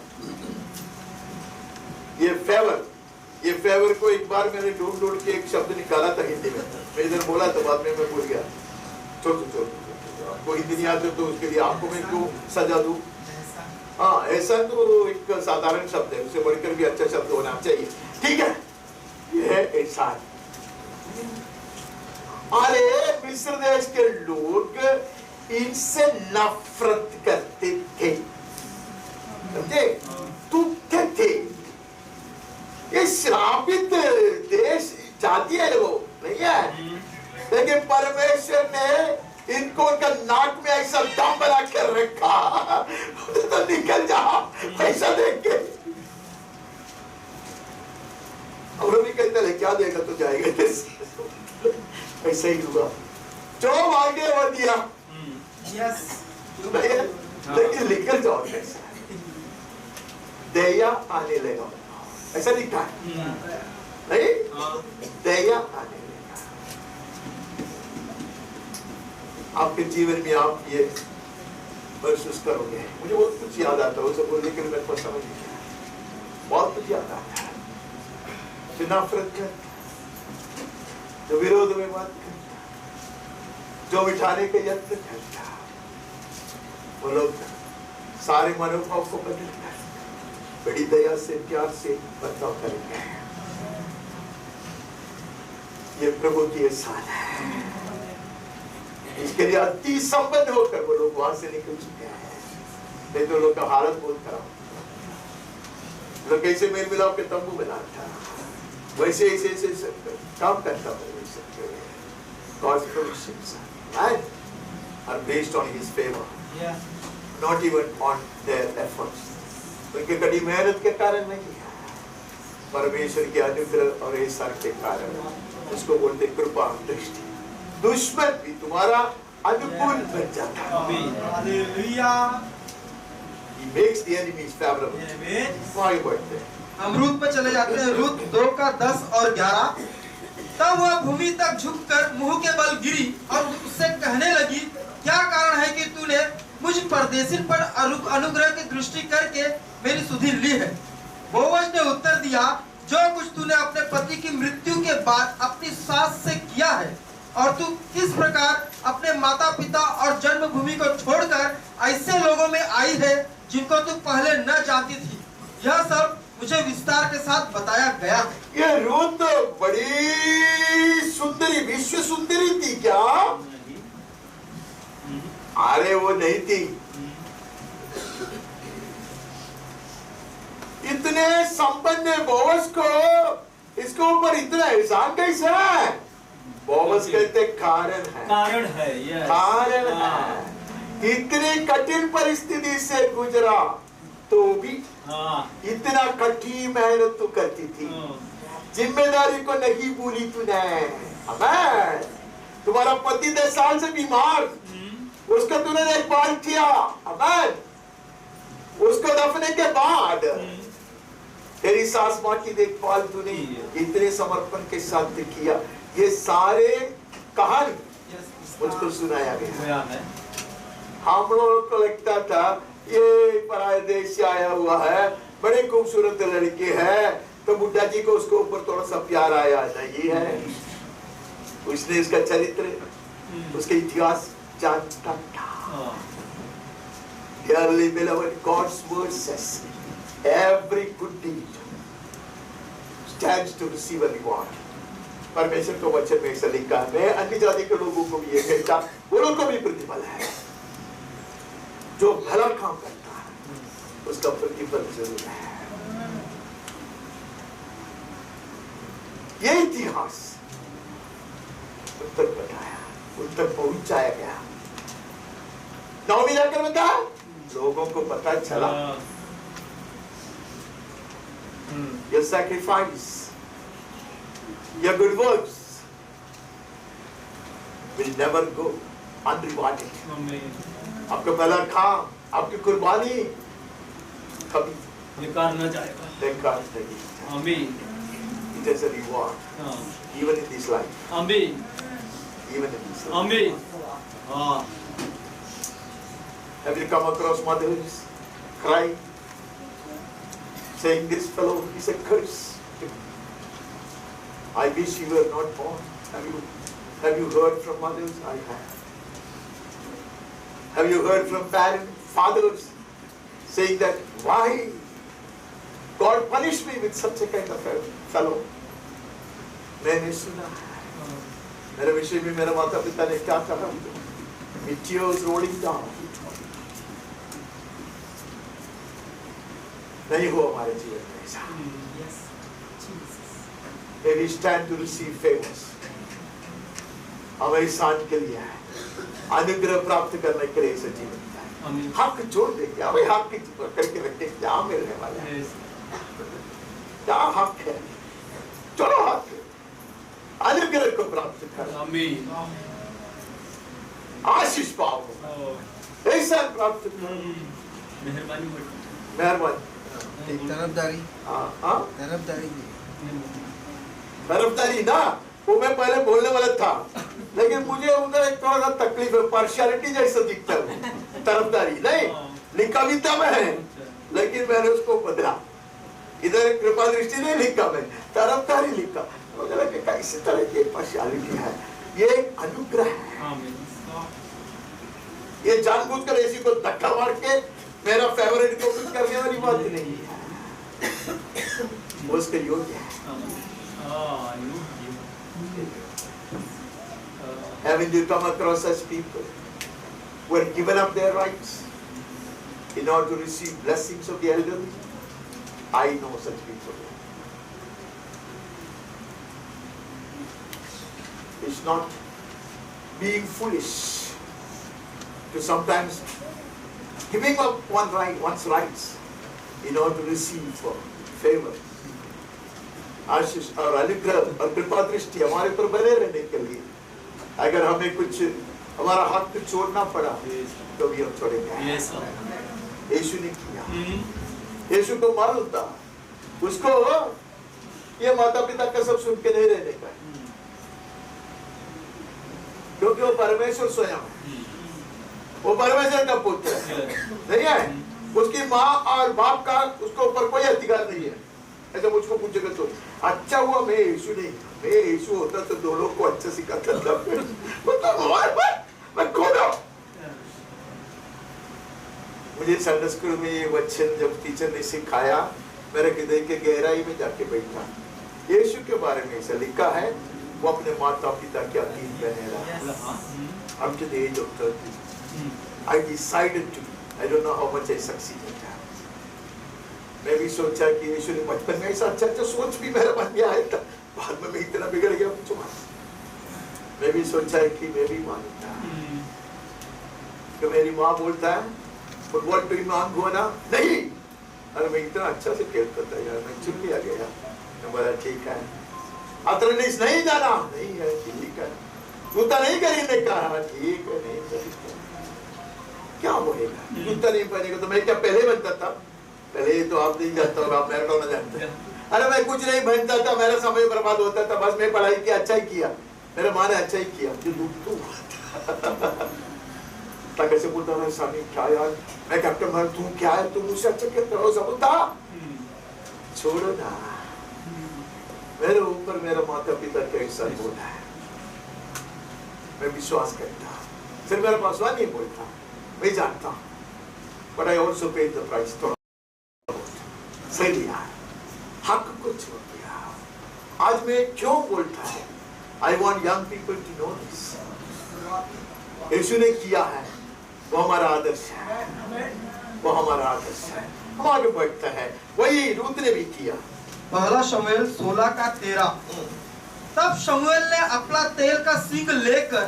ये फेवर को एक बार मैंने ढूंढ के एक शब्द निकाला था हिंदी में। मैं इधर बोला तो बाद में मैं भूल गया। छोड़ आपको हिंदी नहीं आते तो उसके लिए आपको मैं क्यों सजा दूं? हाँ, ऐसा तो एक साधारण शब्द है, उसे बढ़कर भी अच्छा शब्द होना चाहिए। ठीक है, यह ऐसा है। अरे मिस्र देश के लोग इनसे नफरत करते थे, समझे? दुखते थे। ये श्रापित देश जाती है वो, नहीं है? लेकिन परमेश्वर ने इनको उनका नाक में ऐसा दम बना कर रखा तो निकल जा ऐसा देख के। और भी कहते हैं क्या देगा तो जाएगा। ऐसा ही हुआ, जो मांगे वो दिया। लेकिन निकल जाओ कैसा, दया आने लगा, ऐसा लिखा है नहीं? दया आने लगा। आपके जीवन में आप ये महसूस करोगे। मुझे बहुत कुछ याद आता है, उसे बोलने के लिए मेरे को समझ नहीं आया। बहुत कुछ याद आता है। जो नफरत करता, जो विरोध में बात करता, जो मिटाने के यत्न करता, वो लोग सारे मनोभाव को बदलता है, बड़ी दया से प्यार से बर्ताव करेंगे। ये प्रभु की एहसान है। इसके लिए अति संबंध होकर वो लोग वहां से निकल चुके हैं। नहीं तो लोग का हालत बहुत खराब। लोग कैसे मेल मिलाप के तंबू बनाता, वैसे ऐसे काम करता God's provisions are based on His favor, not even on their efforts. उनके कड़ी मेहनत के कारण नहीं है, परमेश्वर के अनुग्रह और एहसान के कारण। उसको बोलते कृपा दृष्टि। दुश्मन भी तुम्हारा अनुकूल बन जाता है। He makes the enemies favorable. आगे बढ़ते हैं। हम रूत पे चले जाते हैं। रूत 2:10 और 11। तब वह भूमि तक झुककर मुंह के बल गिरी और उससे कहने लगी, क्या कारण है कि तूने मुझ परदेशी पर अनुग्रह की दृष्टि करके मेरी सुधि ली है? बोअज ने उत्तर दिया, जो कुछ तूने अपने पति की मृत्यु के बाद अपनी सास से किया है, और तू किस प्रकार अपने माता पिता और जन्मभूमि को छोड़कर ऐसे लोगों में आई है जिनको तू पहले न जानती थी, यह सब मुझे विस्तार के साथ बताया गया है। ये रूत बड़ी सुंदरी, विश्व सुंदरी थी क्या? अरे वो नहीं थी। इतने संपन्न बोअज को इसके ऊपर इतना एहसान कैसा है? बोअज कहते कारण है, कारण है, यस, कारण है। इतनी कठिन परिस्थिति से गुजरा तो भी इतना कठिन मेहनत तो करती थी, जिम्मेदारी को नहीं भूली तूने। अबे तुम्हारा पति 10 साल से बीमार, उसका तूने देखभाल किया। अबे उसको दफने के बाद तेरी सास माँ की देखभाल तूने इतने समर्पण के साथ किया। ये सारे कहानी मुझको सुनाया गया है। हम लोगों को लगता था ये पराये देश से आया हुआ है, बड़े खूबसूरत लड़की है, तो बुड्ढा जी को उसके ऊपर थोड़ा सा प्यार आया। नहीं है, उसने इसका चरित्र, उसका इतिहास जानता था। Dearly beloved, God's word says, every good deed stands to receive a reward. परमेश्वर को वचन में ऐसा लिखा है। मैं अन्य जाति के लोगों को भी ये कहता, वो लोग को भी प्रतिफल है। जो भला काम करता है उसका प्रतिफल जरूर है। ये इतिहास उत्तर बताया, उत्तर पहुंचाया गया। नौमी जाकर बता, लोगों को पता चला your sacrifice, your good works will never go unrewarded. आपका पहला काम, आपकी कुर्बानी कभी बेकार न जाएगा, बेकार नहीं। आमीन। It is a reward, even in this life. आमीन, Even in this life. आमीन। हाँ, Have you come across mothers crying, saying this fellow is a curse? I wish you were not born. Have you heard from mothers? I have. Have you heard from fathers saying that why God punished me with such a kind of a fellow? मैंने सुना मेरे विषय में मेरे माता पिता ने क्या कहा? With tears rolling down. नहीं हो हमारे जीवन में ऐसा। May we stand to receive favors. हमें इंसान के लिए है, अनुग्रह प्राप्त करने के लिए इसे जीवन है। हक छोड़ देंगे, हमें हक की करके रखें, क्या मिलने वाला है? क्या हक है? चलो हक अनुग्रह को प्राप्त करो, आशीष पाओ, ऐसा प्राप्त करो। मेहरबानी। तरफदारी ना, वो मैं पहले बोलने वाला था, लेकिन मुझे उधर एक थोड़ा सा तकलीफ है, पार्शियलिटी जैसा दिखता है। तरफदारी नहीं, लिखा भी था मैं, लेकिन मैंने उसको बदला। इधर कृपा दृष्टि नहीं लिखा, मैं तरफदारी लिखा। मुझे लगा इसी तरह की पार्शियलिटी है, ये अनुग्रह है। ये जानबूझकर ऐसी को धक्का मार के मेरा फेवरेट को कुछ करने वाली बात नहीं है, वो उसके योग्य है। Haven't you come across such people who have given up their rights in order to receive blessings of the elderly? I know such people. It's not being foolish to sometimes giving up one's rights in order to receive favor. आशीष और अनुग्रह और कृपा दृष्टि हमारे पर बने रहने के लिए अगर हमें कुछ हमारा हक छोड़ना पड़ा तो भी हम छोड़ेंगे। यीशु ने किया, यीशु को मालूम था, उसको ये माता पिता का सब सुन के नहीं रहने का, क्योंकि वो परमेश्वर स्वयं है, वो परमेश्वर का पुत्र है, नहीं है? उसकी माँ और बाप का उसके ऊपर कोई अधिकार नहीं है। ऐसा मुझको पूछेगा तो अच्छा हुआ मैं यीशु नहीं, मैं यीशु होता तो दो लोग को अच्छा सिखाता था। मैं खो रहा हूं। मुझे संडे स्कूल में ये वचन जब टीचर ने सिखाया, मेरे हृदय के गहराई में जाके बैठा। यीशु के बारे में ऐसा लिखा है, वो अपने माता पिता के अधीन बने रहा। Up to the age of 30, I decided to. I don't know how much I succeeded. मैं भी सोचा कि यीशु ने बचपन में ऐसा अच्छा सोच भी मेरे मन में आया था, बाद में मैं इतना बिगड़ गया पूछो मत। मैं भी सोचा है कि मैं भी मानूंगा कि मेरी माँ बोलता है फुटबॉल टीम में आंख हुआ ना, नहीं, अरे मैं इतना अच्छा से खेलता था यार, मैं चुन लिया गया। मैं बोला ठीक है, अतरनीस नहीं जाना, नहीं है ठीक है, जूता नहीं खरीदने का, ठीक है नहीं खरीदना, क्या बोलेगा जूता नहीं पहनेगा तो मैं क्या पहले बनता था? पहले तो आप नहीं जानता होगा, आप मैराडोना जानते हैं। अरे मैं कुछ नहीं बनता था, मेरा समय बर्बाद होता था, बस मैं पढ़ाई किया, अच्छा ही किया, मेरे माँ ने अच्छा ही किया, जो दुख तो कैसे बोलता है स्वामी क्या यार, मैं कैप्टन हूं, तू क्या है, तू मुझसे अच्छा खेलता हो, सब बोलता छोड़ो ना, मेरे ऊपर मेरा माता पिता कैसा बोला है, मैं विश्वास करता, सिर्फ मेरा पासवा नहीं बोलता, मैं जानता, but I also paid the price. सही दिया, हक को छोड़ दिया। आज मैं क्यों बोलता है? I want young people to know this. यीशु ने किया है, वो हमारा आदर्श है, वो हमारा आदर्श है, हम आगे बढ़ते हैं। वही रूत ने भी किया। पहला शमूएल 16:13। तब शमूएल ने अपना तेल का सींग लेकर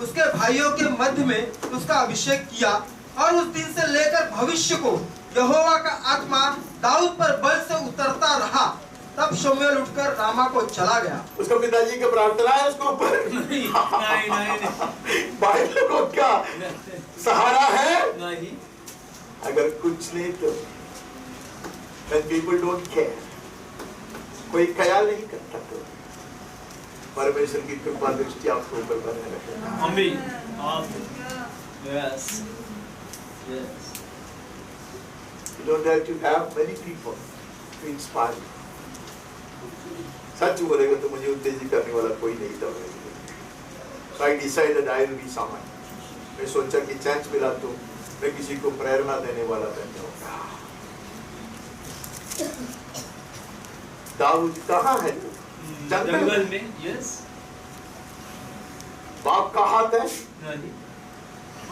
उसके भाइयों के मध्य में उसका अभिषेक किया, और उस दिन से लेकर भविष्य को यहोवा का आत्मा दाऊद पर बल से उतरता रहा। तब शमूएल उठकर रामा को चला गया। उसका पिताजी का प्रार्थना है उसके ऊपर, नहीं। बाइबल को क्या सहारा है? नहीं। अगर कुछ नहीं तो when people don't care, कोई ख्याल नहीं करता तो परमेश्वर की कृपा दृष्टि आपके ऊपर बने रखेगा। आमीन। Yes. Yes. You don't have to have many people to inspire you. सच बोलेगा तो मुझे उत्तेजित करने वाला कोई नहीं था। So I decided I will be someone. मैं सोचा कि चांस मिला तो मैं किसी को प्रेरणा देने वाला बन जाऊंगा। दाऊद कहाँ है तू? जंगल में। Yes. बाप का हाथ है? नहीं।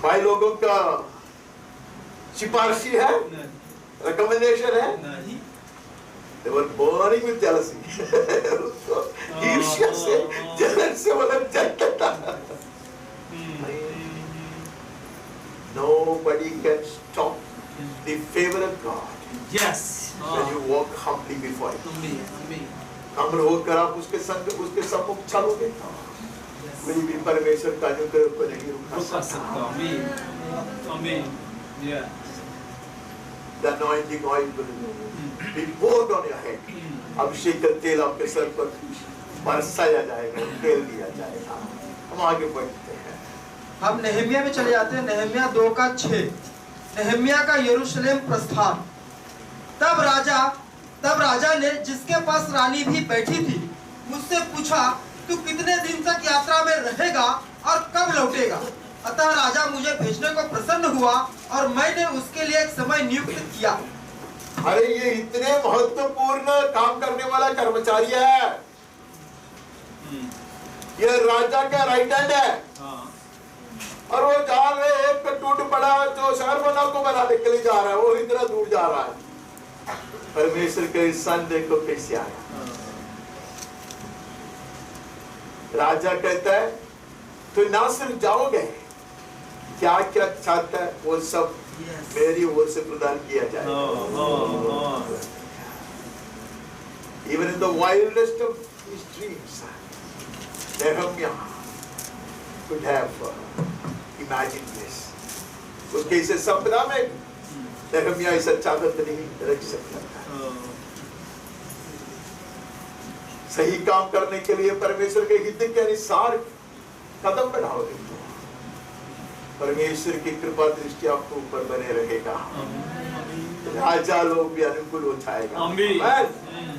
भाई लोगों का सिफारिशी है? नहीं। रिकमेंडेशन है? नहीं। They were burning with jealousy. ईर्ष्या से, जलन से वो लोग जलता था। Nobody can stop the favor of God. Yes. When you walk humbly before Him. आमीन। नम्र होकर आप उसके संग, उसके सम्मुख चलोगे, कोई भी परमेश्वर का अनुग्रह को नहीं रुका सकता। आमीन। Yeah. The anointing oil will be poured on your head. अभिषेक का तेल आपके सर पर बरसाया जाएगा, तेल दिया जाएगा। हम आगे बढ़ते हैं। हम नहम्याह में चले जाते हैं। नहम्याह 2:6। नहम्याह का यरूशलेम प्रस्थान। तब राजा ने, जिसके पास रानी भी बैठी थी, मुझसे पूछा, तू कितने दिन तक यात्रा में रहेगा और कब लौटेगा? अतः राजा मुझे भेजने को प्रसन्न हुआ और मैंने उसके लिए एक समय नियुक्त किया। अरे ये इतने महत्वपूर्ण काम करने वाला कर्मचारी है, ये राजा का राइट हैंड है, और वो जा रहे एक पे टूट पड़ा जो शहर को बनाने के लिए जा रहा है, वो इतना दूर जा रहा है। परमेश्वर के सन देखो कैसे आया। राजा कहता है तो ना सिर्फ जाओगे, क्या क्या चाहता है वो सब मेरी ओर से प्रदान किया जाएगा। Even in the wildest of his dreams, Nehemiah could have imagined this. उसके इसे सपना में नेहमिया इस चादर नहीं रख सकता। सही काम करने के लिए परमेश्वर के हित के अनुसार कदम बढ़ाओगे तो परमेश्वर की कृपा दृष्टि आपको ऊपर बने रहेगा। राजा लोग भी अनुकूल हो जाएगा। आमीन।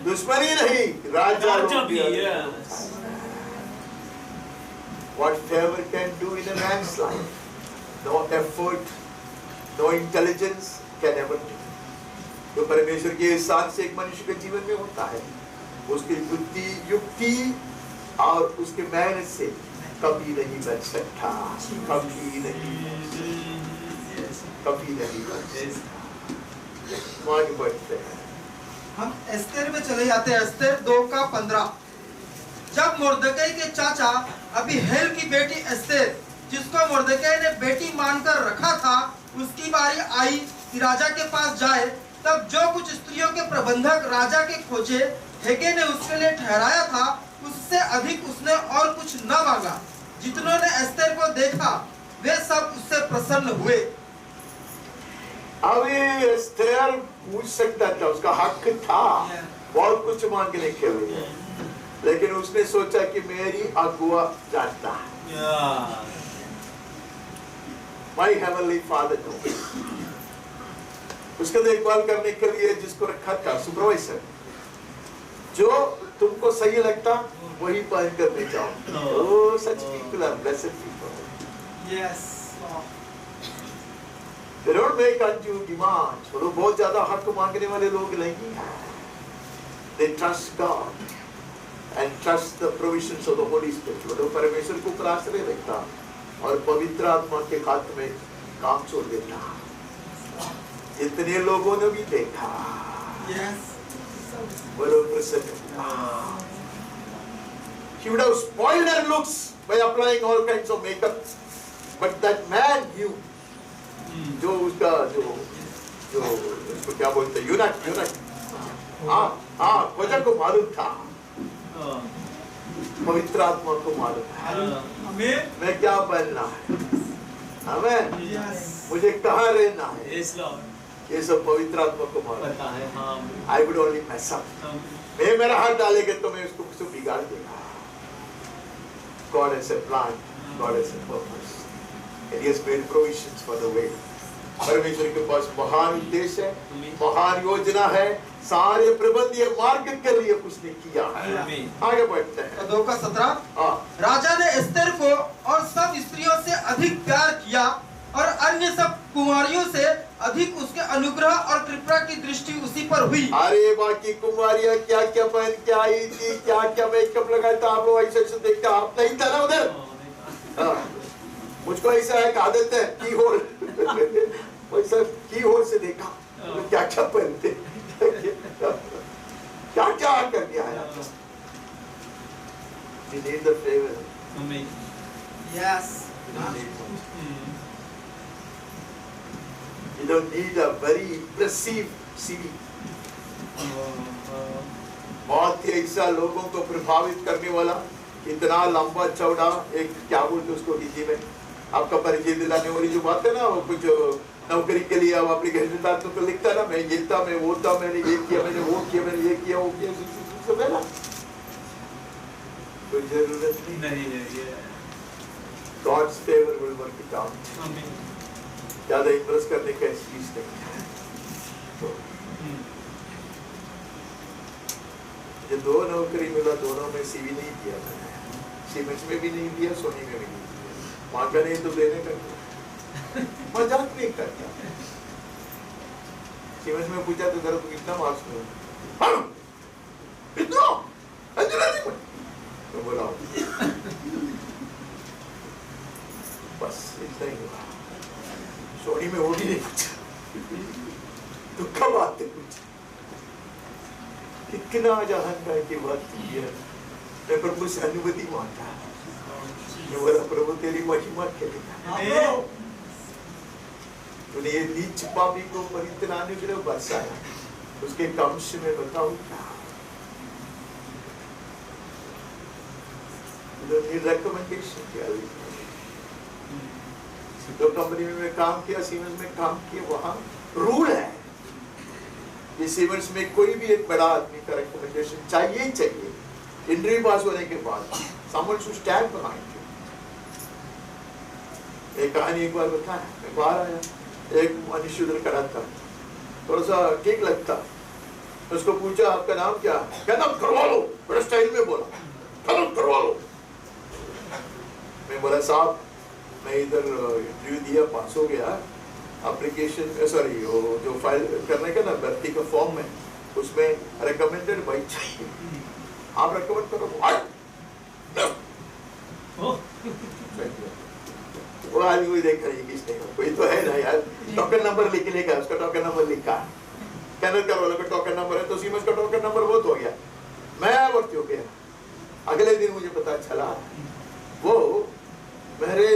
दुश्मनी नहीं, राजा लोग भी yes. अनुकूल हो जाएगा। What favor can do in a man's life, no effort, no intelligence can ever do. तो परमेश्वर के एहसान से एक मनुष्य के जीवन में होता है, उसकी बुद्धि, युक्ति और उसके मेहनत से कभी नहीं बन सकता, कभी नहीं बन सकता। आगे बढ़ते हैं। हम एस्तेर में चले जाते हैं। एस्तेर 2:15। जब मुर्दकै के चाचा अबीहैल की बेटी एस्तेर, जिसको मुर्दकै ने बेटी मानकर रखा था, उसकी बारी आई कि राजा के पास जाए, तब जो कुछ स्त्रियों के प्रबंधक राजा के खोजे हेगे ने उसके लिए ठहराया था, उससे अधिक उसने और कुछ न मांगा। जितनों ने एस्तेर को देखा वे सब उससे प्रसन्न हुए। अभी एस्तेर पूछ सकता था, उसका हक था बहुत कुछ मांगने के लिए, लेकिन उसने सोचा कि मेरी अगुआ जानता है, माई हेवनली फादर knows। उसका देखभाल करने के लिए जिसको रखा था सुपरवाइजर, जो तुमको सही लगता वही पहन कर ले जाओ। Oh, such people are blessed people। Yes। They don't make undue demands। वो लोग बहुत ज्यादा हक मांगने वाले लोग नहीं हैं। They trust God and trust the provisions of the Holy Spirit। वो लोग परमेश्वर को ऊपर आश्रय रखता और पवित्र आत्मा के हाथ में काम छोड़ देता। जितने लोगों ने भी देखा, वो लोग प्रसन्न हुआ। He would have spoiled her looks by applying all kinds of makeup, but that man knew। जो उसका जो उसको क्या बोलते हैं, यूनक खोजा को मालूम था, पवित्र आत्मा को मालूम था मैं क्या बनना है, आमीन, मुझे कहाँ रहना है, ये सब पवित्र आत्मा को मालूम है। I would only mess up। मैं मेरा हाथ डालेगा तो मैं उसको कुछ बिगाड़ देगा। God has a plan, God has a purpose, and He has made provisions for the way। परमेश्वर के पास महान उद्देश्य है, महान योजना है, सारे प्रबंधीय मार्ग के लिए उसने किया है। आगे बढ़ते हैं। 2:17। राजा ने एस्तेर को और सब स्त्रियों से अधिक प्यार किया और अन्य सब कुमारियों से अधिक उसके अनुग्रह और कृपा की दृष्टि उसी पर हुई। अरे बाकी कुमारियां क्या क्या पहन के आई थी, क्या क्या मेकअप लगाया था, आप लोग ऐसे देखते, आप नहीं था ना उधर। मुझको ऐसा है आदत है की होल वैसा की होल से देखा तो क्या क्या पहनते, क्या क्या कर दिया है। You need the favor। Yes। You don't need a very impressive CV। बहुत ही ऐसा लोगों को प्रभावित करने वाला, इतना लंबा चौड़ा एक क्या बोलते उसको हिंदी में, आपका परिचय दिलाने वाली जो बात है ना, वो कुछ नौकरी के लिए आप एप्लीकेशन डालते तो लिखता ना, मैं ये था, मैं वो था, मैंने ये किया, मैंने वो किया, मैंने ये किया, वो किया, सब है ना, कोई जरूरत नहीं है। God's favor will work it out। ज्यादा इम्प्रेस करने का चीज नहीं है। तो ये दो नौकरी मिला, दोनों में सीवी नहीं दिया मैंने, सीमेंस में भी नहीं दिया, सोनी में भी नहीं दिया, मांगा नहीं तो देने का मजाक नहीं करता। सीमेंस में पूछा तो जरा तुम कितना मार्क्स में, इतना इंजीनियरिंग में, तो बोला बस इतना ही हुआ। सोनी में वो भी नहीं पूछा, तो कब आते कुछ, कितना अहंकार की बात की है। मैं प्रभु से अनुमति मांगा, मैं बोला प्रभु तेरी महिमा के लिए तूने ये नीच पापी को पर इतना अनुग्रह बरसाया, उसके कमश में बताऊं क्या। रिकमेंडेशन किया, जो कंपनी में मैं काम किया, सीमेंस में काम किया, वहां रूल है कि सीमेंस में कोई भी एक बड़ा आदमी का रिकमेंडेशन चाहिए ही चाहिए। इंटरव्यू पास होने के बाद someone should stand behind you। एक कहानी एक बार बताया, मैं बाहर आया, एक मनुष्य उधर खड़ा था, थोड़ा सा ठीक लगता, उसको पूछा आपका नाम क्या? क्या नाम? करवा लो, बड़ा स्टाइल में बोला, नाम करवा लो। मैं बोला साहब मैं इधर इंटरव्यू दिया, पास हो गया, एप्लीकेशन सॉरी वो जो फाइल करने का ना भर्ती का फॉर्म है उसमें रिकमेंडेड बाइक चाहिए, आप रिकमेंड करो। वो आदमी देख रही किसने, कोई तो है ना यार, टोकन नंबर लिखने का, उसका टोकन नंबर लिखा, कैनल कर वालों का टोकन नंबर है तो सीमेंस का टोकन नंबर बहुत हो गया, मैं भर्ती हो गया। अगले दिन मुझे पता चला वो मेरे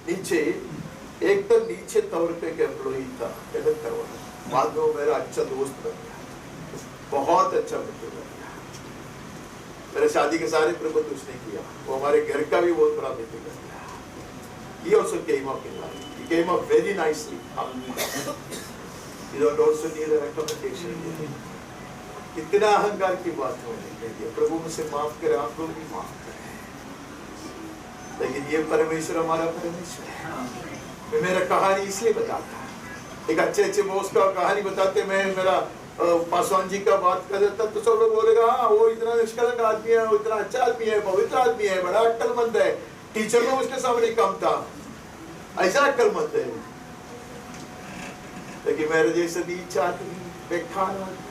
नीचे एक तो नीचे तौर पे एक एम्प्लॉई था, कैनल करवाना, बाद में मेरा अच्छा दोस्त बन गया, बहुत अच्छा मित्र बन गया। मेरे शादी के सारे प्रबंध उसने किया, वो हमारे घर का भी बहुत बड़ा मित्र बन गया। He also came up in life. He came up very nicely. You don't also need a recommendation. कितना अहंकार की बात है, प्रभु मुझसे माफ करे, आप लोग भी माफ करें, लेकिन ये परमेश्वर हमारा परमेश्वर है। मैं मेरा कहानी इसलिए बताता है, एक अच्छे बॉस का कहानी बताते, मैं मेरा पासवान जी का बात कर देता तो सब लोग बोलेगा हाँ वो इतना निष्कलंक आदमी है, वो इतना अच्छा आदमी है, पवित्र आदमी है, बड़ा अक्लमंद है, टीचर में उसके सामने कम था, ऐसा अक्लमंद है। लेकिन मेरे जैसे नीच आदमी, बेकार आदमी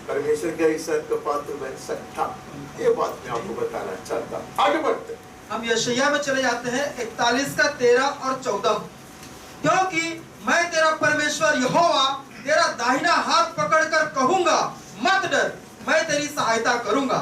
परमेश्वर के ईश्वर का पात्र बन सकता, ये बात मैं आपको बताना चाहता। आगे बढ़ते हम यशायाह में चले जाते हैं 41 का 13 और 14। क्योंकि मैं तेरा परमेश्वर यहोवा तेरा दाहिना हाथ पकड़कर कहूंगा मत डर, मैं तेरी सहायता करूंगा।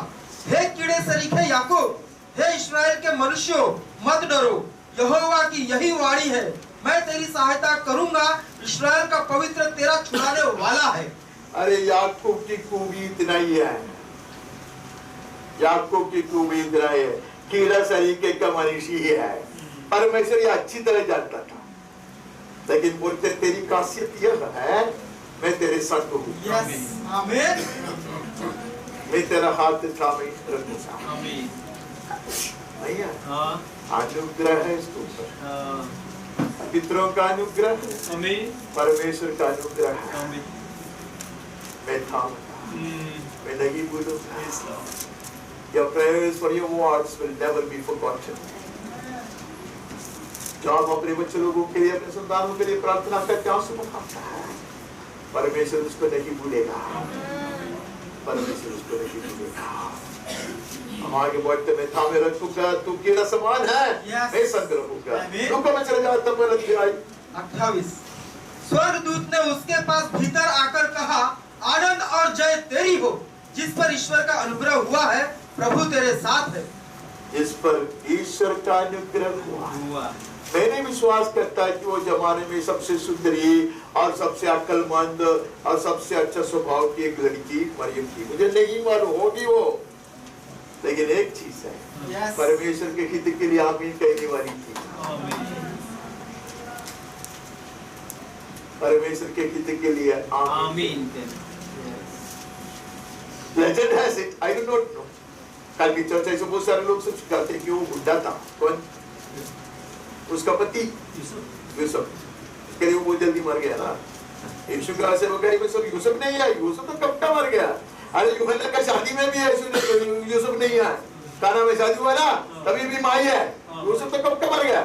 हे कीड़े सरीखे याकूब, हे इस्राएल के मनुष्यों मत डरो, यहोवा की यही वाणी है, मैं तेरी सहायता करूंगा, इस्राएल का पवित्र तेरा छुड़ाने वाला है। अरे याकूब की खूबी इतना ही है, याकूब की खूबी इतना ही है, कीड़ा सरीके का मनुष्य ही है, परमेश्वर ये अच्छी तरह जानता था, लेकिन बोलते तेरी खासियत यह है मैं तेरे साथ हूँ, आमीन, मैं तेरा हाथ थामे रखूंगा, आमीन, भैया हाँ, अनुग्रह है इसके ऊपर, पितरों का अनुग्रह है, आमीन, परमेश्वर का अनुग्रह है, आमीन, मैं थामूंगा, मैं नहीं भूलूंगा। Yes, Lord. Your prayers for your words will never be forgotten. जो आप अपने बच्चे लोगों के लिए, अपने संतानों के लिए प्रार्थना करते हैं, आंसू बहाते हैं, परमेश्वर उसको नहीं भूलेगा, परमेश्वर उसको नहीं भूलेगा। हम आगे बढ़ते, मैं थामे रखूंगा, तू कीड़ा समान है, मैं संग रखूंगा, तू कब चले जाता मैं रख आई। 28 स्वर्गदूत ने उसके पास भीतर आकर कहा आनंद और जय तेरी हो, जिस पर ईश्वर का अनुग्रह हुआ है, प्रभु तेरे साथ है। जिस पर ईश्वर का अनुग्रह हुआ, मैंने विश्वास करता है कि वो जमाने में सबसे सुंदरी और सबसे अक्लमंद और सबसे अच्छा स्वभाव की एक लड़की मरियम थी। मुझे नहीं मालूम होगी वो, लेकिन एक चीज है, परमेश्वर के हित के लिए आमीन कहने वाली थी, परमेश्वर के हित के लिए आमीन। Legend has it, I do not know, कल की चर्चा से बहुत सारे लोग सब कहते हैं कि वो बुढ़ा था, कौन? उसका पति यूसुफ, उसके लिए वो बहुत जल्दी मर गया ना, यीशु का से वो कहे यूसुफ नहीं आया, यूसुफ तो कब का मर गया। अरे यूहन्ना का शादी में भी यूसुफ नहीं आया, काना में शादी हुआ ना तभी भी माई है, यूसुफ तो कब का मर गया।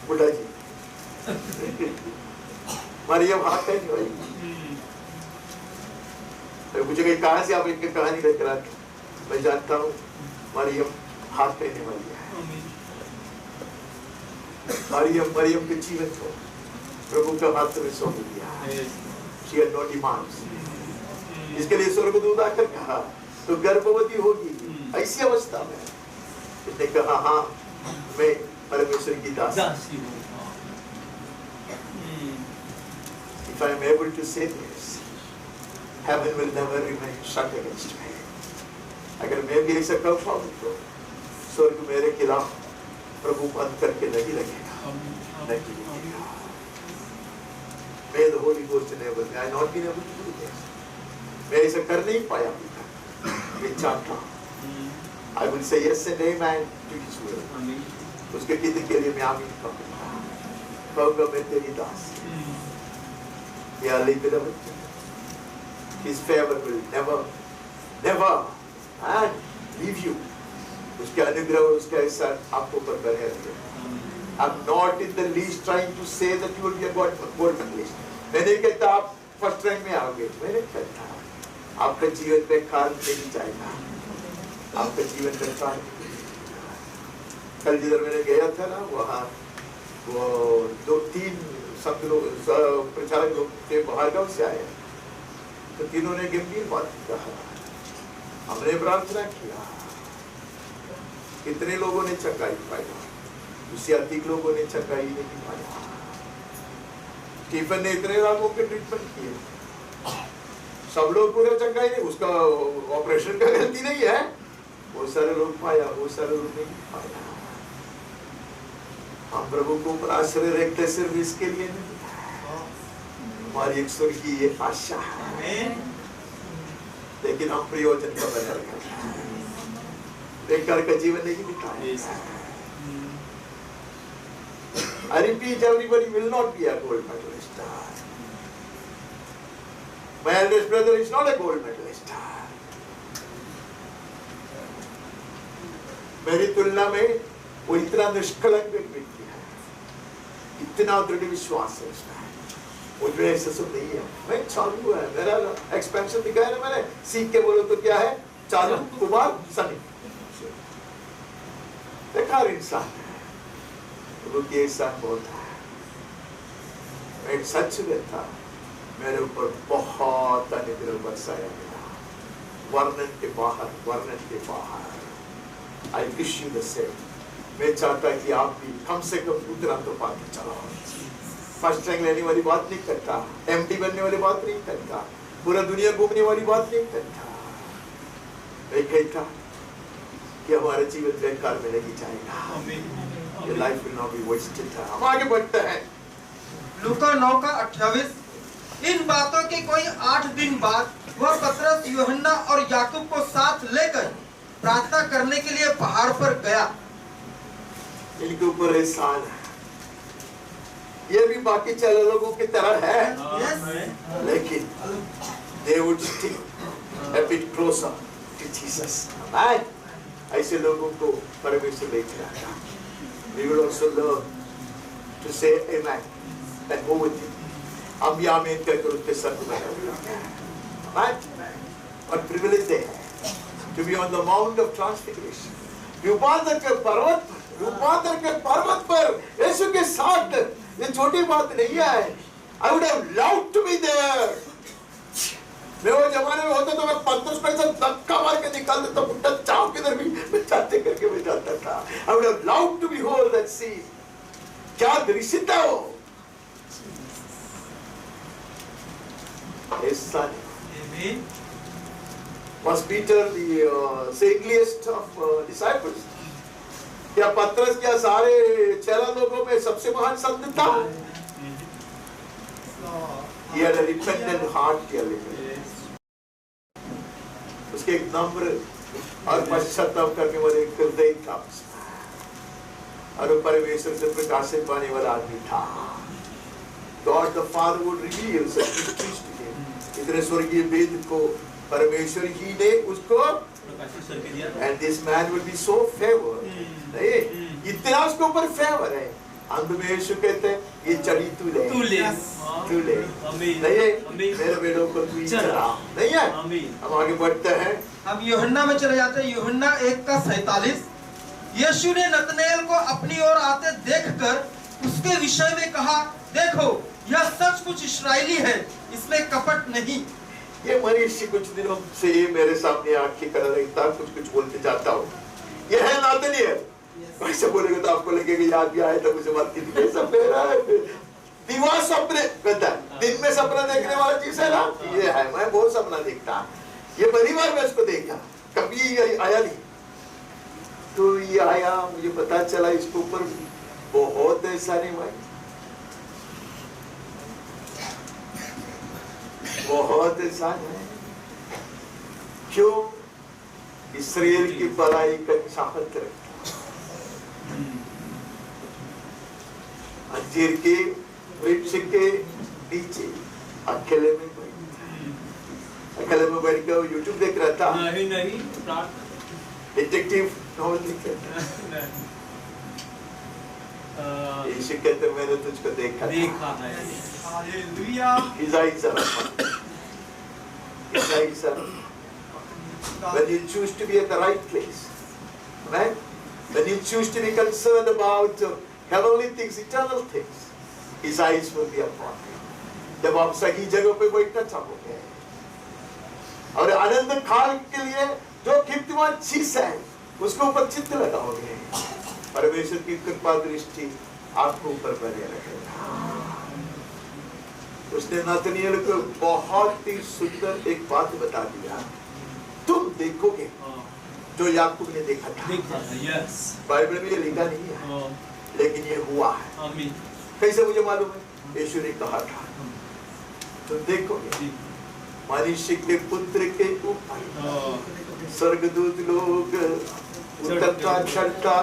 बुढ़ा जी मरियम हाथ है भाई, मुझे कहां से आप इनकी कहानी लेकर आते, मैं जानता हूँ मरियम हाथ पहने वाली है, मरियम के जीवन को प्रभु का हाथ में सौंप दिया। She had no demands. इसके लिए स्वर्गदूत आकर कहा तो गर्भवती होगी, ऐसी अवस्था में उसने कहा हाँ मैं परमेश्वर की दासी हूँ। If I am able to say this, heaven will never remain shut against me. अगर मैं भी ऐसा कर पाऊँ तो स्वर्ग मेरे खिलाफ प्रभु बंद करके नहीं लगेगा, नहीं लगेगा। May the Holy Ghost enable me. I have not been able to do this. मैं ऐसा कर नहीं पाया अभी तक, मैं चाहता हूँ। I will say yes and amen to His will. उसके गिद्ध के लिए मैं आमीन कहूंगा मैं तेरी दास या लेकर His favor will never and leave you. उसके अनुग्रह उसका एहसान आपको पर बने रहे। I'm not in the least trying to say that you will be a gold medalist. मैं नहीं कहता आप फर्स्ट रैंक में आओगे, मैं नहीं कहता आपका जीवन बेकार नहीं जाएगा, आपका जीवन बेकार। कल जिधर मैंने गया था ना वहाँ वो 2-3 सब लोग प्रचारक लोग थे बाहर गांव से आए, तो तीनों ने गंभीर बात कहा, हमने प्रार्थना किया, कितने लोगों ने चंगाई पाया, उससे अधिक लोगों ने चंगाई नहीं पाया। स्टीफन ने इतने लोगों के ट्रीटमेंट किए, सब लोग पूरे चंगाई नहीं, उसका ऑपरेशन का गलती नहीं है, वो सारे लोग पाया, वो सारे लोग नहीं पाया। हम प्रभु को ऊपर आश्रय रखते सिर्फ इसके लिए नहीं, हमारी एक स्वर्गीय ये आशा है, लेकिन हम प्रयोजन का बना रखा, बेकार का जीवन नहीं बिताया। I repeat, everybody will not be a gold medalist. My eldest brother is not a gold medalist. मेरी तुलना में वो इतना निष्कलंक व्यक्ति है, इतना दृढ़ विश्वास है उसका, मुझे ऐसा सब नहीं है। मैं चालू है, मेरा एक्सपेंशन दिखाया ना मैंने, सीख के बोलो तो क्या है, चालू कुमार सनी, बेकार इंसान है, वो की एहसान बहुत है। मैं सच में था, मेरे ऊपर बहुत अनुग्रह बरसाया गया, वर्णन के बाहर। I wish you the same. मैं चाहता कि आप भी कम से कम उतना तो पाके चलाओ। फर्स्ट रैंक लेने वाली बात नहीं करता, एमडी बनने वाली बात नहीं करता, पूरा दुनिया घूमने वाली बात नहीं करता। मैं कहता कि हमारा जीवन बेकार में नहीं जाएगा। Your life will not be wasted. हम आगे बढ़ते हैं। लूका 9:28। इन बातों के कोई 8 दिन बाद वह पतरस, यूहन्ना और याकूब को साथ लेकर प्रार्थना करने के लिए पहाड़ पर गया। इनके ऊपर एहसान है, ये भी बाकी चले लोगों की तरह है, लेकिन they would stick a bit closer to Jesus. ऐसे लोगों को परमेश्वर लेकर आता। We will also learn to say amen and go with him. हम भी आमीन कहकर उसके साथ में और privilege है to be on the mount of transfiguration. रूपांतर के पर्वत पर यीशु के साथ, ये छोटी बात नहीं है। I would have loved to be there. मैं वो जमाने में होता तो मैं पतरस को ऐसा धक्का मार के निकाल देता, बुड्ढा चाव किधर भी मैं चाहते करके मैं जाता था। I would have loved to behold that scene. क्या दृश्य था वो? ऐसा नहीं। Was Peter the saintliest of disciples? क्या पतरस क्या सारे 11 लोगों में सबसे महान संत था? He had a repentant heart, dear listeners. उसके एक नम्र और पश्चाताप करने वाले हृदय था, और वो परमेश्वर से प्रकाशित पाने वाला आदमी था। God the Father would reveal such mysteries to him. इतने स्वर्गीय वेद को परमेश्वर ही ने उसको प्रकाशित करके दिया। And this man will be so favored. नहीं, इतना उसके ऊपर फेवर है। अंत में यीशु कहते हैं, ये चढ़ी तू ले, नहीं है, मेरे बेटों को तू ही चढ़ा, नहीं है। हम आगे बढ़ते हैं। अब यूहन्ना में चले जाते हैं। यूहन्ना 1:47। यीशु ने नतनएल को अपनी ओर आते देखकर उसके विषय में कहा, देखो यह सचमुच इस्राएली है, इसमें कपट नहीं। ये मनुष्य कुछ दिनों से ये मेरे सामने आंखें कर रहा था, कुछ बोलते जाता हूँ, ये है नतनएल। ऐसे बोलेगा तो आपको लगेगा याद भी आया था मुझे बात की थी, सब मेरा है। दीवार सपने कहता है, दिन में सपना देखने वाला चीज है ना, ये है। मैं बहुत सपना देखता, ये पहली बार मैं इसको देखा, कभी आया नहीं, तो ये आया, मुझे पता चला इसके ऊपर बहुत ऐसा नहीं भाई, बहुत ऐसा है। क्यों? इस्राएल की भलाई का चाहत रखता, अंजीर के वृक्ष के नीचे अकेले में बैठ के यूट्यूब देख रहा था। नहीं डिटेक्टिव नॉवल देख रहा था। यीशु कहते मैंने तुझको देखा है। Hallelujah. His eyes are upon you. His eyes are when you choose to be at the right place, right? When you choose to be concerned about heavenly things, eternal things, His eyes will be upon you. जब आप सही जगह पे बैठना चाहोगे और आनंद काल के लिए जो कीर्तिमान चीज है उसके ऊपर चित्त लगाओगे, परमेश्वर की कृपा दृष्टि आपको ऊपर बने रहेगा। उसने नतनिएल को बहुत ही सुंदर एक बात बता दिया, तुम देखोगे जो याकूब ने देखा था। यस, बाइबल में ये लिखा नहीं है, लेकिन ये हुआ है। आमीन। कैसे मुझे मालूम है? यीशु ने कहा था तुम देखोगे मनुष्य के पुत्र के ऊपर स्वर्गदूत लोग उतरता चढ़ता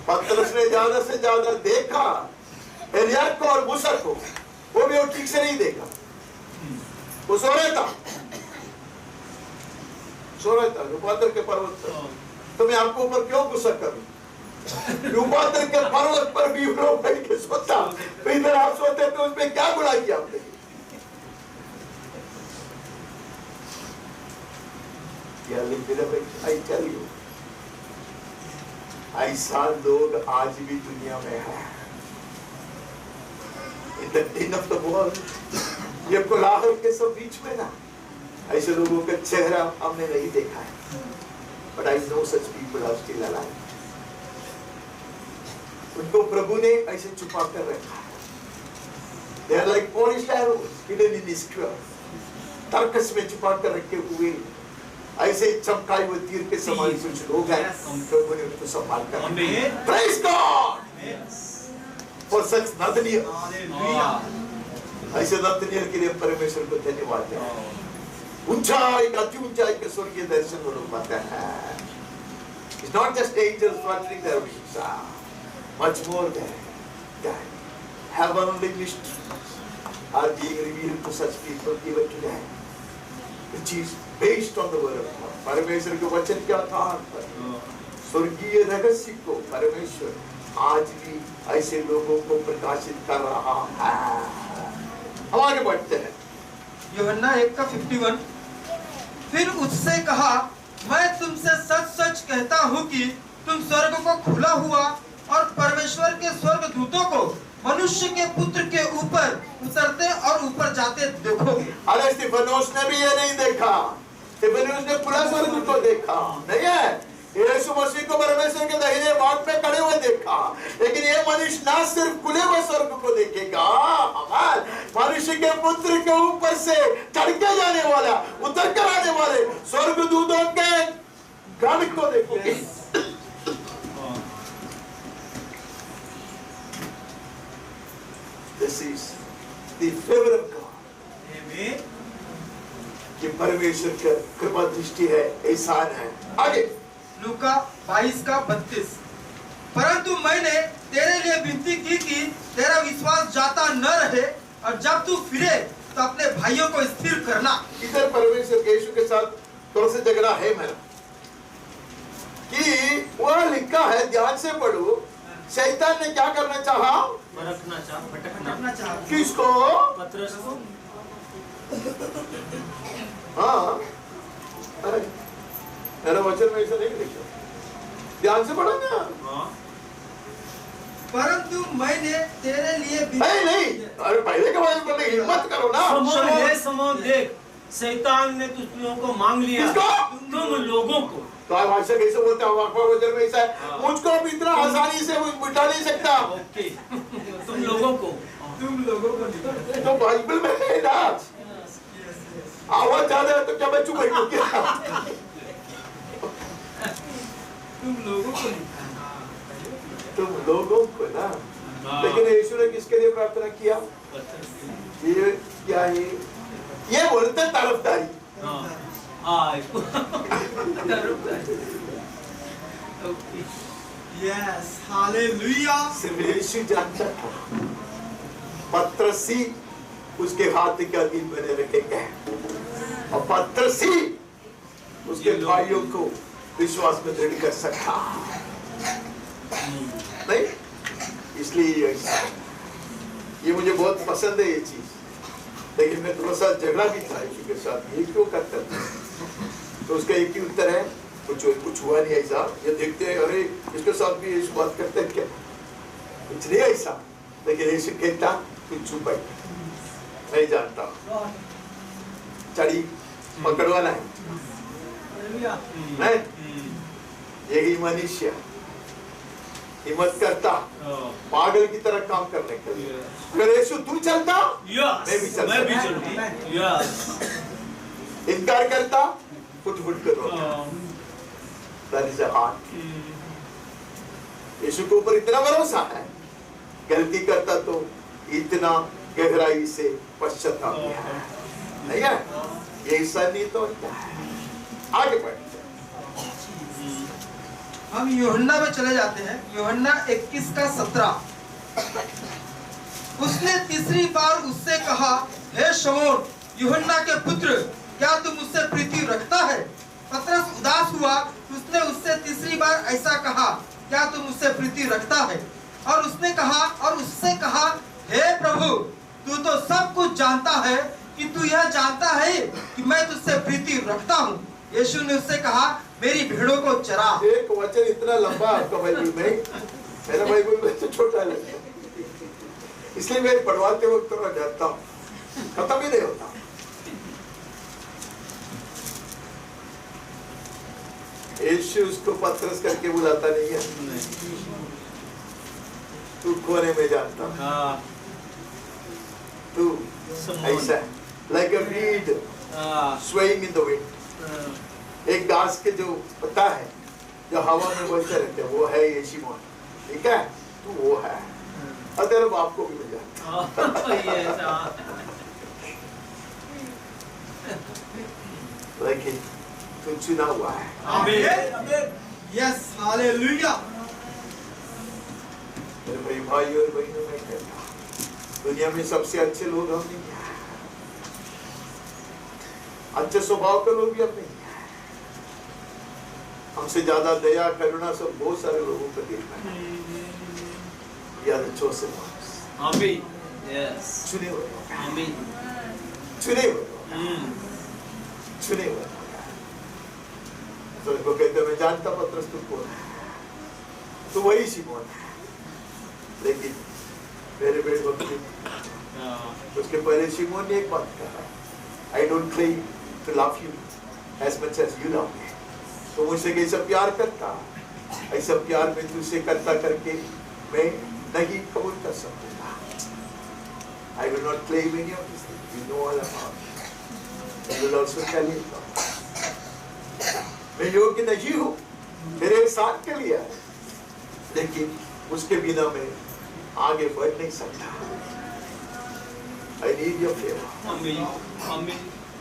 पतरस ने ज्यादा से ज्यादा देखा एलिया को और मूसा को, वो भी ठीक से नहीं देखा, वो सो रहा था रूपांतर के पर्वत पर। तो मैं आपको ऊपर क्यों गुस्सा करूं? रूपांतर के पर्वत पर भी लोग बैठ के सोता, तो इधर आप सोते तो उसमें क्या बुराई किया आपने? I tell you, ऐसा लोग आज भी दुनिया में है। In the din of the world, ये कोलाहल के सब बीच में ना, ऐसे लोगों का चेहरा हमने नहीं देखा है। But I know such people are still alive. उनको प्रभु ने ऐसे छुपा कर रखा है। They are like polished arrows hidden in his quiver. Tarkash में छुपा कर रखे हुए ऐसे चमकाए हुए तीर के समान कुछ लोग हैं, प्रभु ने उनको संभाल कर रखा है। Praise God for such Nathaniel. ऐसे नतनिएल के लिए परमेश्वर को धन्यवाद है। ऊंचाई अति ऊंचाई के स्वर्गीय दर्शन वो लोग पाते हैं। It's not just angels fluttering their wings, much more than that. Heavenly mysteries are being revealed to such people even today, which is based on the word of God. परमेश्वर के वचन के आधार पर स्वर्गीय रहस्य को परमेश्वर आज भी ऐसे लोगों को प्रकाशित कर रहा है। हम आगे बढ़ते हैं। यूहन्ना 1:51। फिर उससे कहा, मैं तुमसे सच सच कहता हूँ कि तुम स्वर्ग को खुला हुआ और परमेश्वर के स्वर्गदूतों को मनुष्य के पुत्र के ऊपर उतरते और ऊपर जाते देखोगे। अरे स्तिफनोस ने भी ये नहीं देखा, स्तिफनोस ने खुला स्वर्ग को देखा नहीं है, यीशु मसीह को परमेश्वर के दाहिने भाग पे खड़े हुए देखा। लेकिन ये मनुष्य ना सिर्फ खुले हुए स्वर्ग को देखेगा, मनुष्य के पुत्र के ऊपर से चढ़ के जाने वाला, उतर कर आने वाले स्वर्गदूतों के गण को देखोगे। This is the favor of God. आमीन। कि परमेश्वर का कृपा दृष्टि है, एहसान है। आगे लूका 22:32। परंतु मैंने तेरे लिए विनती की कि तेरा विश्वास जाता न रहे, और जब तू फिरे तो अपने भाइयों को स्थिर करना। इधर परमेश्वर के यीशु के साथ थोड़ा सा झगड़ा है मेरा, कि वह लिखा है, ध्यान से पढ़ो, शैतान ने क्या करना चाहा? भटकना चाहा। किसको? पतरस को। हाँ, अरे मेरा वचन में ऐसा नहीं लिखा, ध्यान से पढ़ो ना। परंतु मैंने तेरे लिए नहीं, अरे पहले के बारे में हिम्मत करो ना। समोन देख, शैतान ने तुम लोगों को मांग लिया। तुम लोगों को। तो आप भाषा कैसे बोलते हो? वचन में ऐसा है, मुझको भी इतना आसानी से मिटा नहीं सकता। ओके, तुम लोगों को तो बाइबल में है ना, आवाज ज्यादा है तो क्या मैं चुप बैठूं क्या? तुम लोगों को ना। लेकिन यीशु ने किसके लिए प्रार्थना किया? ये क्या है? ये बोलते तरफदारी। Yes hallelujah. सिर्फ यीशु जानता था पतरस ही उसके हाथ के अधीन बने रखेंगे और पतरस ही उसके भाइयों को विश्वास में दृढ़ कर सकता नहीं। इसलिए ये मुझे बहुत पसंद है ये चीज, लेकिन मैं थोड़ा सा झगड़ा भी था यीशु के साथ, ये क्यों करता था? तो उसका एक ही उत्तर है, कुछ हुआ नहीं ऐसा। ये देखते हैं अरे इसके साथ भी यीशु बात करते हैं क्या, कुछ नहीं ऐसा। लेकिन यीशु कहता कुछ छुपाई नहीं जानता, चढ़ी पकड़वाना है नहीं? यही मनुष्य हिम्मत करता पागल की तरह काम करने के लिए। अगर यीशु तू चलता मैं भी चलता, इनकार करता फुट करो। यीशु के ऊपर इतना भरोसा है, गलती करता तो इतना गहराई से पश्चाताप नहीं है। ये ऐसा नहीं तो आगे बढ़। हम यूहन्ना में चले जाते हैं, यूहन्ना 21 का 17। उसने तीसरी बार उससे कहा, हे शमौन यूहन्ना के पुत्र, क्या तुम मुझसे प्रीति रखता है? पतरस उदास हुआ। उसने उससे तीसरी बार ऐसा कहा, क्या तुम मुझसे प्रीति रखता है? और उससे कहा, हे प्रभु, तू तो सब कुछ जानता है कि तू यह जानता है कि मैं तुझसे प्रीति रखता हूँ। यीशु ने उससे कहा, मेरी भेड़ों को चरा। एक वचन इतना लंबा आपका बाइबल में, मेरा बाइबल तो छोटा लगता है, इसलिए मैं पढ़वाते वक्त थोड़ा डरता हूँ, खत्म ही नहीं होता। यीशु उसको पतरस करके बुलाता नहीं है, तू कोने में जानता, तू ऐसा like a reed swaying in the wind। एक घास के जो पत्ता है जो हवा में बचते रहते हैं, वो है ये शिमोन, ठीक है? तू वो है, और तेरे बाप को भी मिल जाता। लेकिन तू चुना हुआ है। आमीन, यस हालेलुया। मेरे भाई और बहनों में कहता, दुनिया में सबसे अच्छे लोग हम नहीं हैं, अच्छे स्वभाव के लोग भी हम नहीं हैं। हमसे ज्यादा दया करुणा सब बहुत सारे लोगों को देखना है। याद chosen ones, आमीन, यस, चुने हुए, आमीन, चुने हुए, चुने हुए। तो इनको कहते मैं जानता पतरस तू कौन है, तू वही शिमोन है। लेकिन मेरे बेटे वक्त उसके पहले शिमोन ने एक बात कहा, I don't claim to love you as much as you love me। तो मुझसे कैसा प्यार करता, ऐसा प्यार मैं तुझसे करता करके मैं नहीं कबूल कर सकूंगा। I will not claim any of this thing, you know all about it। I will also tell you मैं योग्य नहीं हूँ मेरे साथ के लिए, लेकिन उसके बिना मैं आगे बढ़ नहीं सकता। I need your favor। आमीन, आमीन,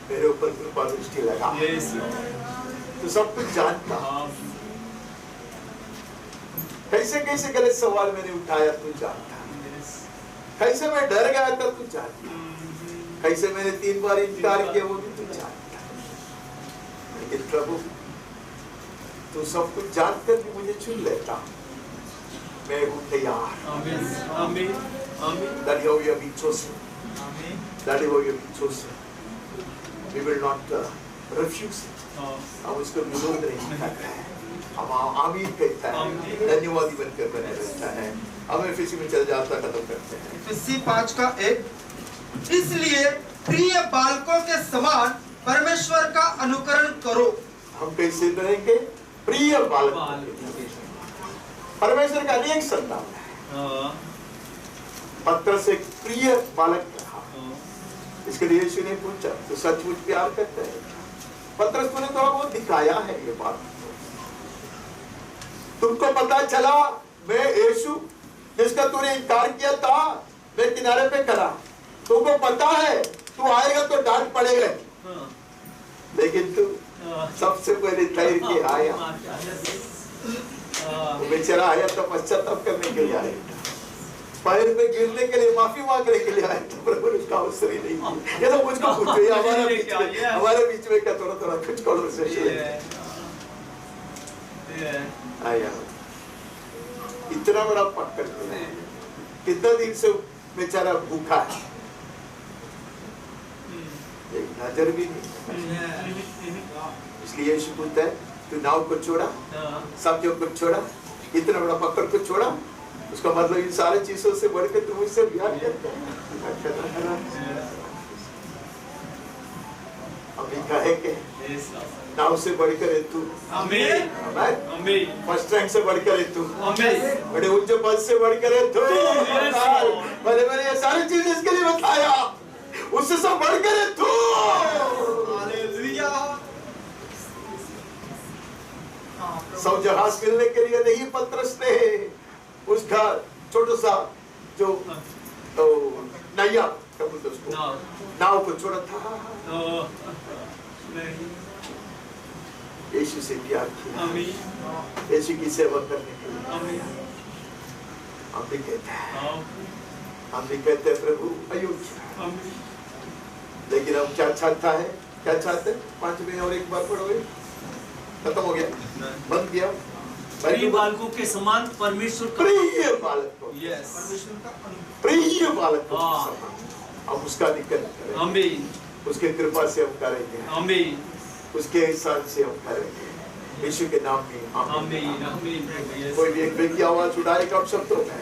मेरे ऊपर कृपा दृष्टि लगा। यस, तो सब कुछ जानता, कैसे कैसे गलत सवाल मैंने उठाया तू जानता, कैसे मैं डर गया था तू जानता, कैसे मैंने 3 बार इनकार किया वो भी तू जानता। लेकिन प्रभु तू सब कुछ जानकर भी मुझे चुन लेता, मैं हूँ तैयार। आमीन, आमीन, आमीन। That you have been chosen, that you have been chosen, we will not refuse it। हम उसको विरोध नहीं करते हैं, हम आमीन कहता है, धन्यवादी बनकर बने रहता है। हम एफएसी में चल जाता खत्म करते हैं। एफएसी 5 का 1। इसलिए प्रिय बालकों के समान परमेश्वर का अनुकरण करो। हम कैसे रहेंगे? प्रिय बालक। परमेश्वर का अनेक संतान है, पतरस एक प्रिय बालक रहा। इसके लिए यीशु ने पूछा तो सचमुच प्यार करते हैं? पतरस तूने थोड़ा बहुत दिखाया है ये बात, तुमको पता चला मैं यीशु जिसका तूने इनकार किया था मैं किनारे पे खड़ा, तुमको पता है तू आएगा तो डांट पड़ेगा, लेकिन तू सबसे पहले तैर के आया। वो बेचारा आया तो पश्चाताप करने के लिए आया, पैर में गिरने के लिए, माफी मांगने के लिए आया, तो प्रभु ने उसका अवसर ही नहीं दिया। ये तो मुझको पूछो, ये हमारे बीच में क्या थोड़ा थोड़ा कुछ कॉन्वर्सेशन आया। इतना बड़ा पकड़ कितना दिन से बेचारा भूखा है, एक नजर भी नहीं। इसलिए यीशु बोलता है तू नाव को छोड़ा, सब जो कुछ छोड़ा, इतना बड़ा पत्थर को छोड़ा, उसका मतलब इन सारी चीजों से बढ़कर तू मुझसे प्यार करता है। अभी कहे के नाव से बढ़कर है तू, फर्स्ट रैंक से बढ़कर है तू, बड़े उच्च पद से बढ़कर है तू, बड़े बड़े ये सारी चीज इसके लिए बताया, उससे सब बढ़कर है तू। सब जहाज मिलने के लिए नहीं पतरस ने उसका छोटा सा जो नैया उसको नाव को छोड़ा था, यीशु से प्यार किया, यीशु की सेवा करने के लिए। हम भी कहते हैं प्रभु अयोग्य, लेकिन हम क्या चाहता है, क्या चाहते हैं? 5 महीने और एक बार पढ़ोगे, खत्म हो गया, बंद किया। प्रिय बालकों के समान परमेश्वर का प्रिय बालक को, प्रिय बालक को हम उसका निकट करें, आमीन, उसके कृपा से हम करेंगे, आमीन, उसके एहसान से हम करेंगे, यीशु के नाम में आमीन, आमीन। कोई भी एक व्यक्ति आवाज उठाएगा अब शब्दों में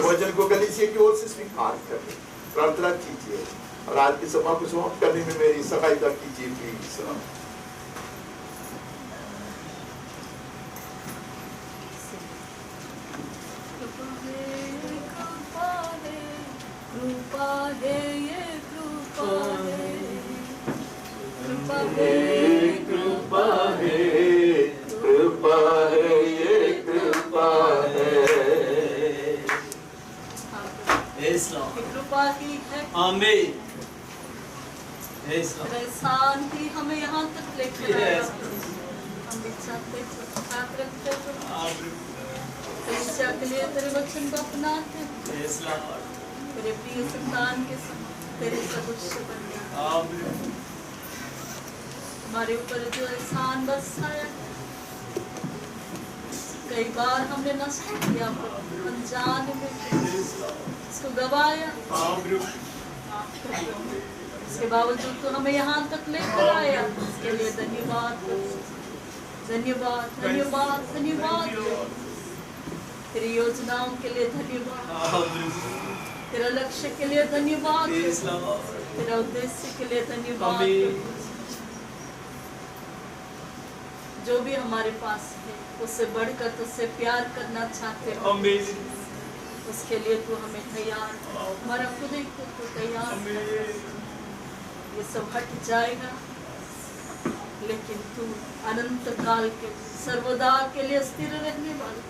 वचन को कलीसिया की ओर से स्वीकार करें, प्रार्थना कीजिए और आज की सभा को समाप्त करने में मेरी सहायता कीजिए प्लीज। कृपा है ये कृपा है, कृपा है, कृपा है, कृपा है, ये कृपा है। कृपा की है, आमीन, एहसान की हमें यहाँ तक लेकर आया। हम भी चाहते कलीसिया के लिए तेरे वचन को अपनाते, तेरे प्रिय संतान के साथ तेरे सदस्य बनने, हमारे ऊपर जो एहसान बरसाया, कई बार हमने नष्ट किया, अनजाने में इसको गवाया, इसके बावजूद तो हमें यहाँ तक लेकर आया। इसके लिए धन्यवाद, धन्यवाद, धन्यवाद, धन्यवाद। तेरी योजनाओं के लिए धन्यवाद, तेरा लक्ष्य के लिए धन्यवाद, तेरा उद्देश्य के लिए धन्यवाद। जो भी हमारे पास है उससे बढ़कर तुझसे प्यार करना चाहते हो, उसके लिए तू हमें तैयार, हमारा खुद ही खुद को तैयार। ये सब हट जाएगा, लेकिन तू अनंत काल के सर्वदा के लिए स्थिर रहने वाला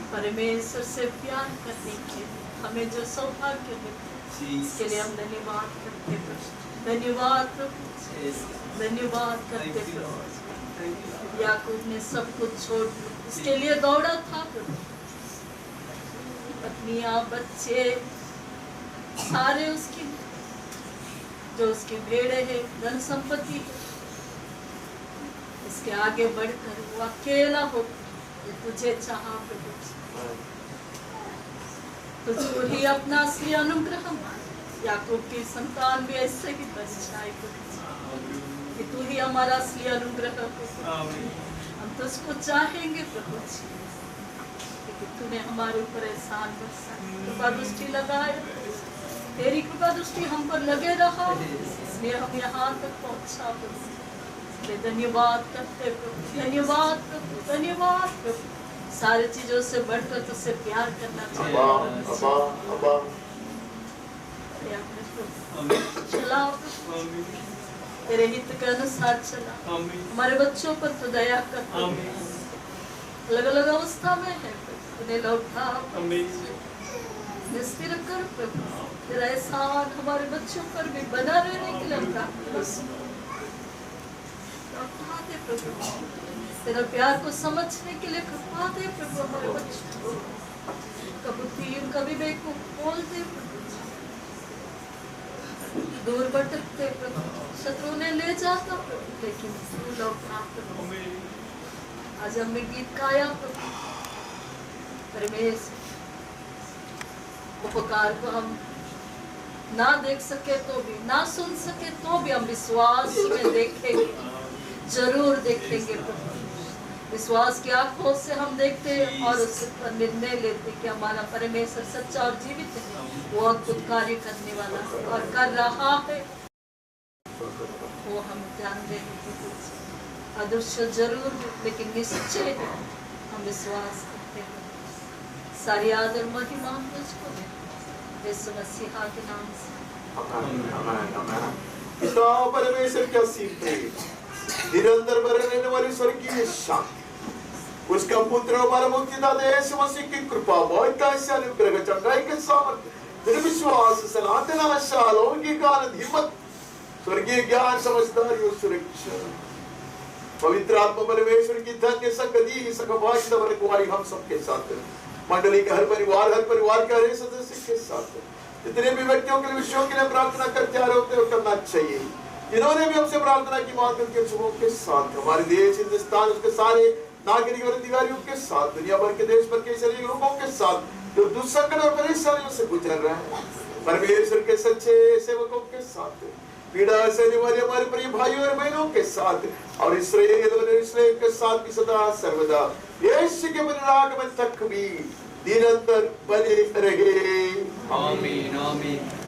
परमेश्वर से प्यार करने के हमें जो सौभाग्य है, इसके लिए हम धन्यवाद करते प्रभु, धन्यवाद प्रभु, धन्यवाद करते प्रभु। याकूब ने सब कुछ छोड़ इसके लिए दौड़ा था प्रभु, पत्नियां, बच्चे, सारे उसकी जो उसकी भेड़े है, धन संपत्ति, इसके आगे बढ़कर वो अकेला हो तुझे चाहा प्रभु, तुझको ही अपना असली अनुग्रह मान। याकूब की संतान भी ऐसे ही बन जाए कि तू ही हमारा असली अनुग्रह हो। हम तुझको चाहेंगे प्रभु, क्योंकि तूने हमारे ऊपर एहसान बरसाया, कृपा दृष्टि लगाए, तेरी कृपा दृष्टि हम पर लगे रहा, इसलिए हम यहाँ तक पहुँचा प्रभु। इसलिए धन्यवाद करते प्रभु, धन्यवाद प्रभु, धन्यवाद प्रभु। सारी चीजों से बढ़कर तुझसे प्यार करना चाहिए। चला तेरे हित के अनुसार चला, हमारे बच्चों पर तो दया कर, अलग अलग अवस्था में है उन्हें लौटा, स्थिर कर प्रभु। तेरा एहसान हमारे बच्चों पर भी बना रहने के लिए लौटा दे प्रभु। तेरा प्यार को समझने के लिए कृपा दे प्रभु हमारे बच्चों को। कभी तीर कभी बेवकूफ बोलते प्रभु, दूर भटकते प्रभु, शत्रु ने ले जाता प्रभु, लेकिन तू लौटा प्रभु। आज हमने गीत गाया प्रभु, परमेश्वर उपकार को हम ना देख सके तो भी, ना सुन सके तो भी हम विश्वास में देखेंगे, जरूर देखेंगे प्रभु। विश्वास की आंखों से हम देखते हैं और उस पर निर्णय लेते कि हमारा परमेश्वर सच्चा और जीवित है, वो अद्भुत कार्य करने वाला है और कर रहा है, वो हम ध्यान देंगे। अदृश्य जरूर है लेकिन निश्चय है, हम विश्वास करते हैं। सारी आदर महिमा हम तुझको दें, यीशु मसीह के नाम से आमीन। पिता परमेश्वर की असीम प्रेम, निरंतर बरकने वाली स्वर्गीय शांति, उसका पुत्र हमारा मुक्तिदाता यीशु मसीह की कृपा, बहुतायत से अनुग्रह, चंगाई के सामर्थ्य, निर्विश्वास, सनातन आशा, अलौकिक आनंद, हिम्मत, स्वर्गीय ज्ञान, समझदारी और सुरक्षा, पवित्र आत्मा परमेश्वर की धन्य संगति, सगभागित वर्गवारी हम सबके साथ है। मंडली के हर परिवार के हर सदस्य के साथ है। जितने भी व्यक्तियों के लिए, विषयों के लिए प्रार्थना करते आ रहे होते हैं, करना चाहिए। जिन्होंने भी हमसे प्रार्थना की मांग करके शुभों के साथ, हमारे देश हिंदुस्तान, उसके सारे नागरिक और अधिकारियों के साथ, दुनिया भर के देश भर के सभी लोगों के साथ जो दुख संकट और परेशानियों से गुजर रहे हैं, परमेश्वर के सच्चे सेवकों के साथ, पीड़ा सहने वाले हमारे प्रिय भाइयों और बहनों के साथ, और इस्राएल के साथ भी सदा सर्वदा यीशु के पुनरागमन तक भी निरंतर बने रहे। आमीन आमीन।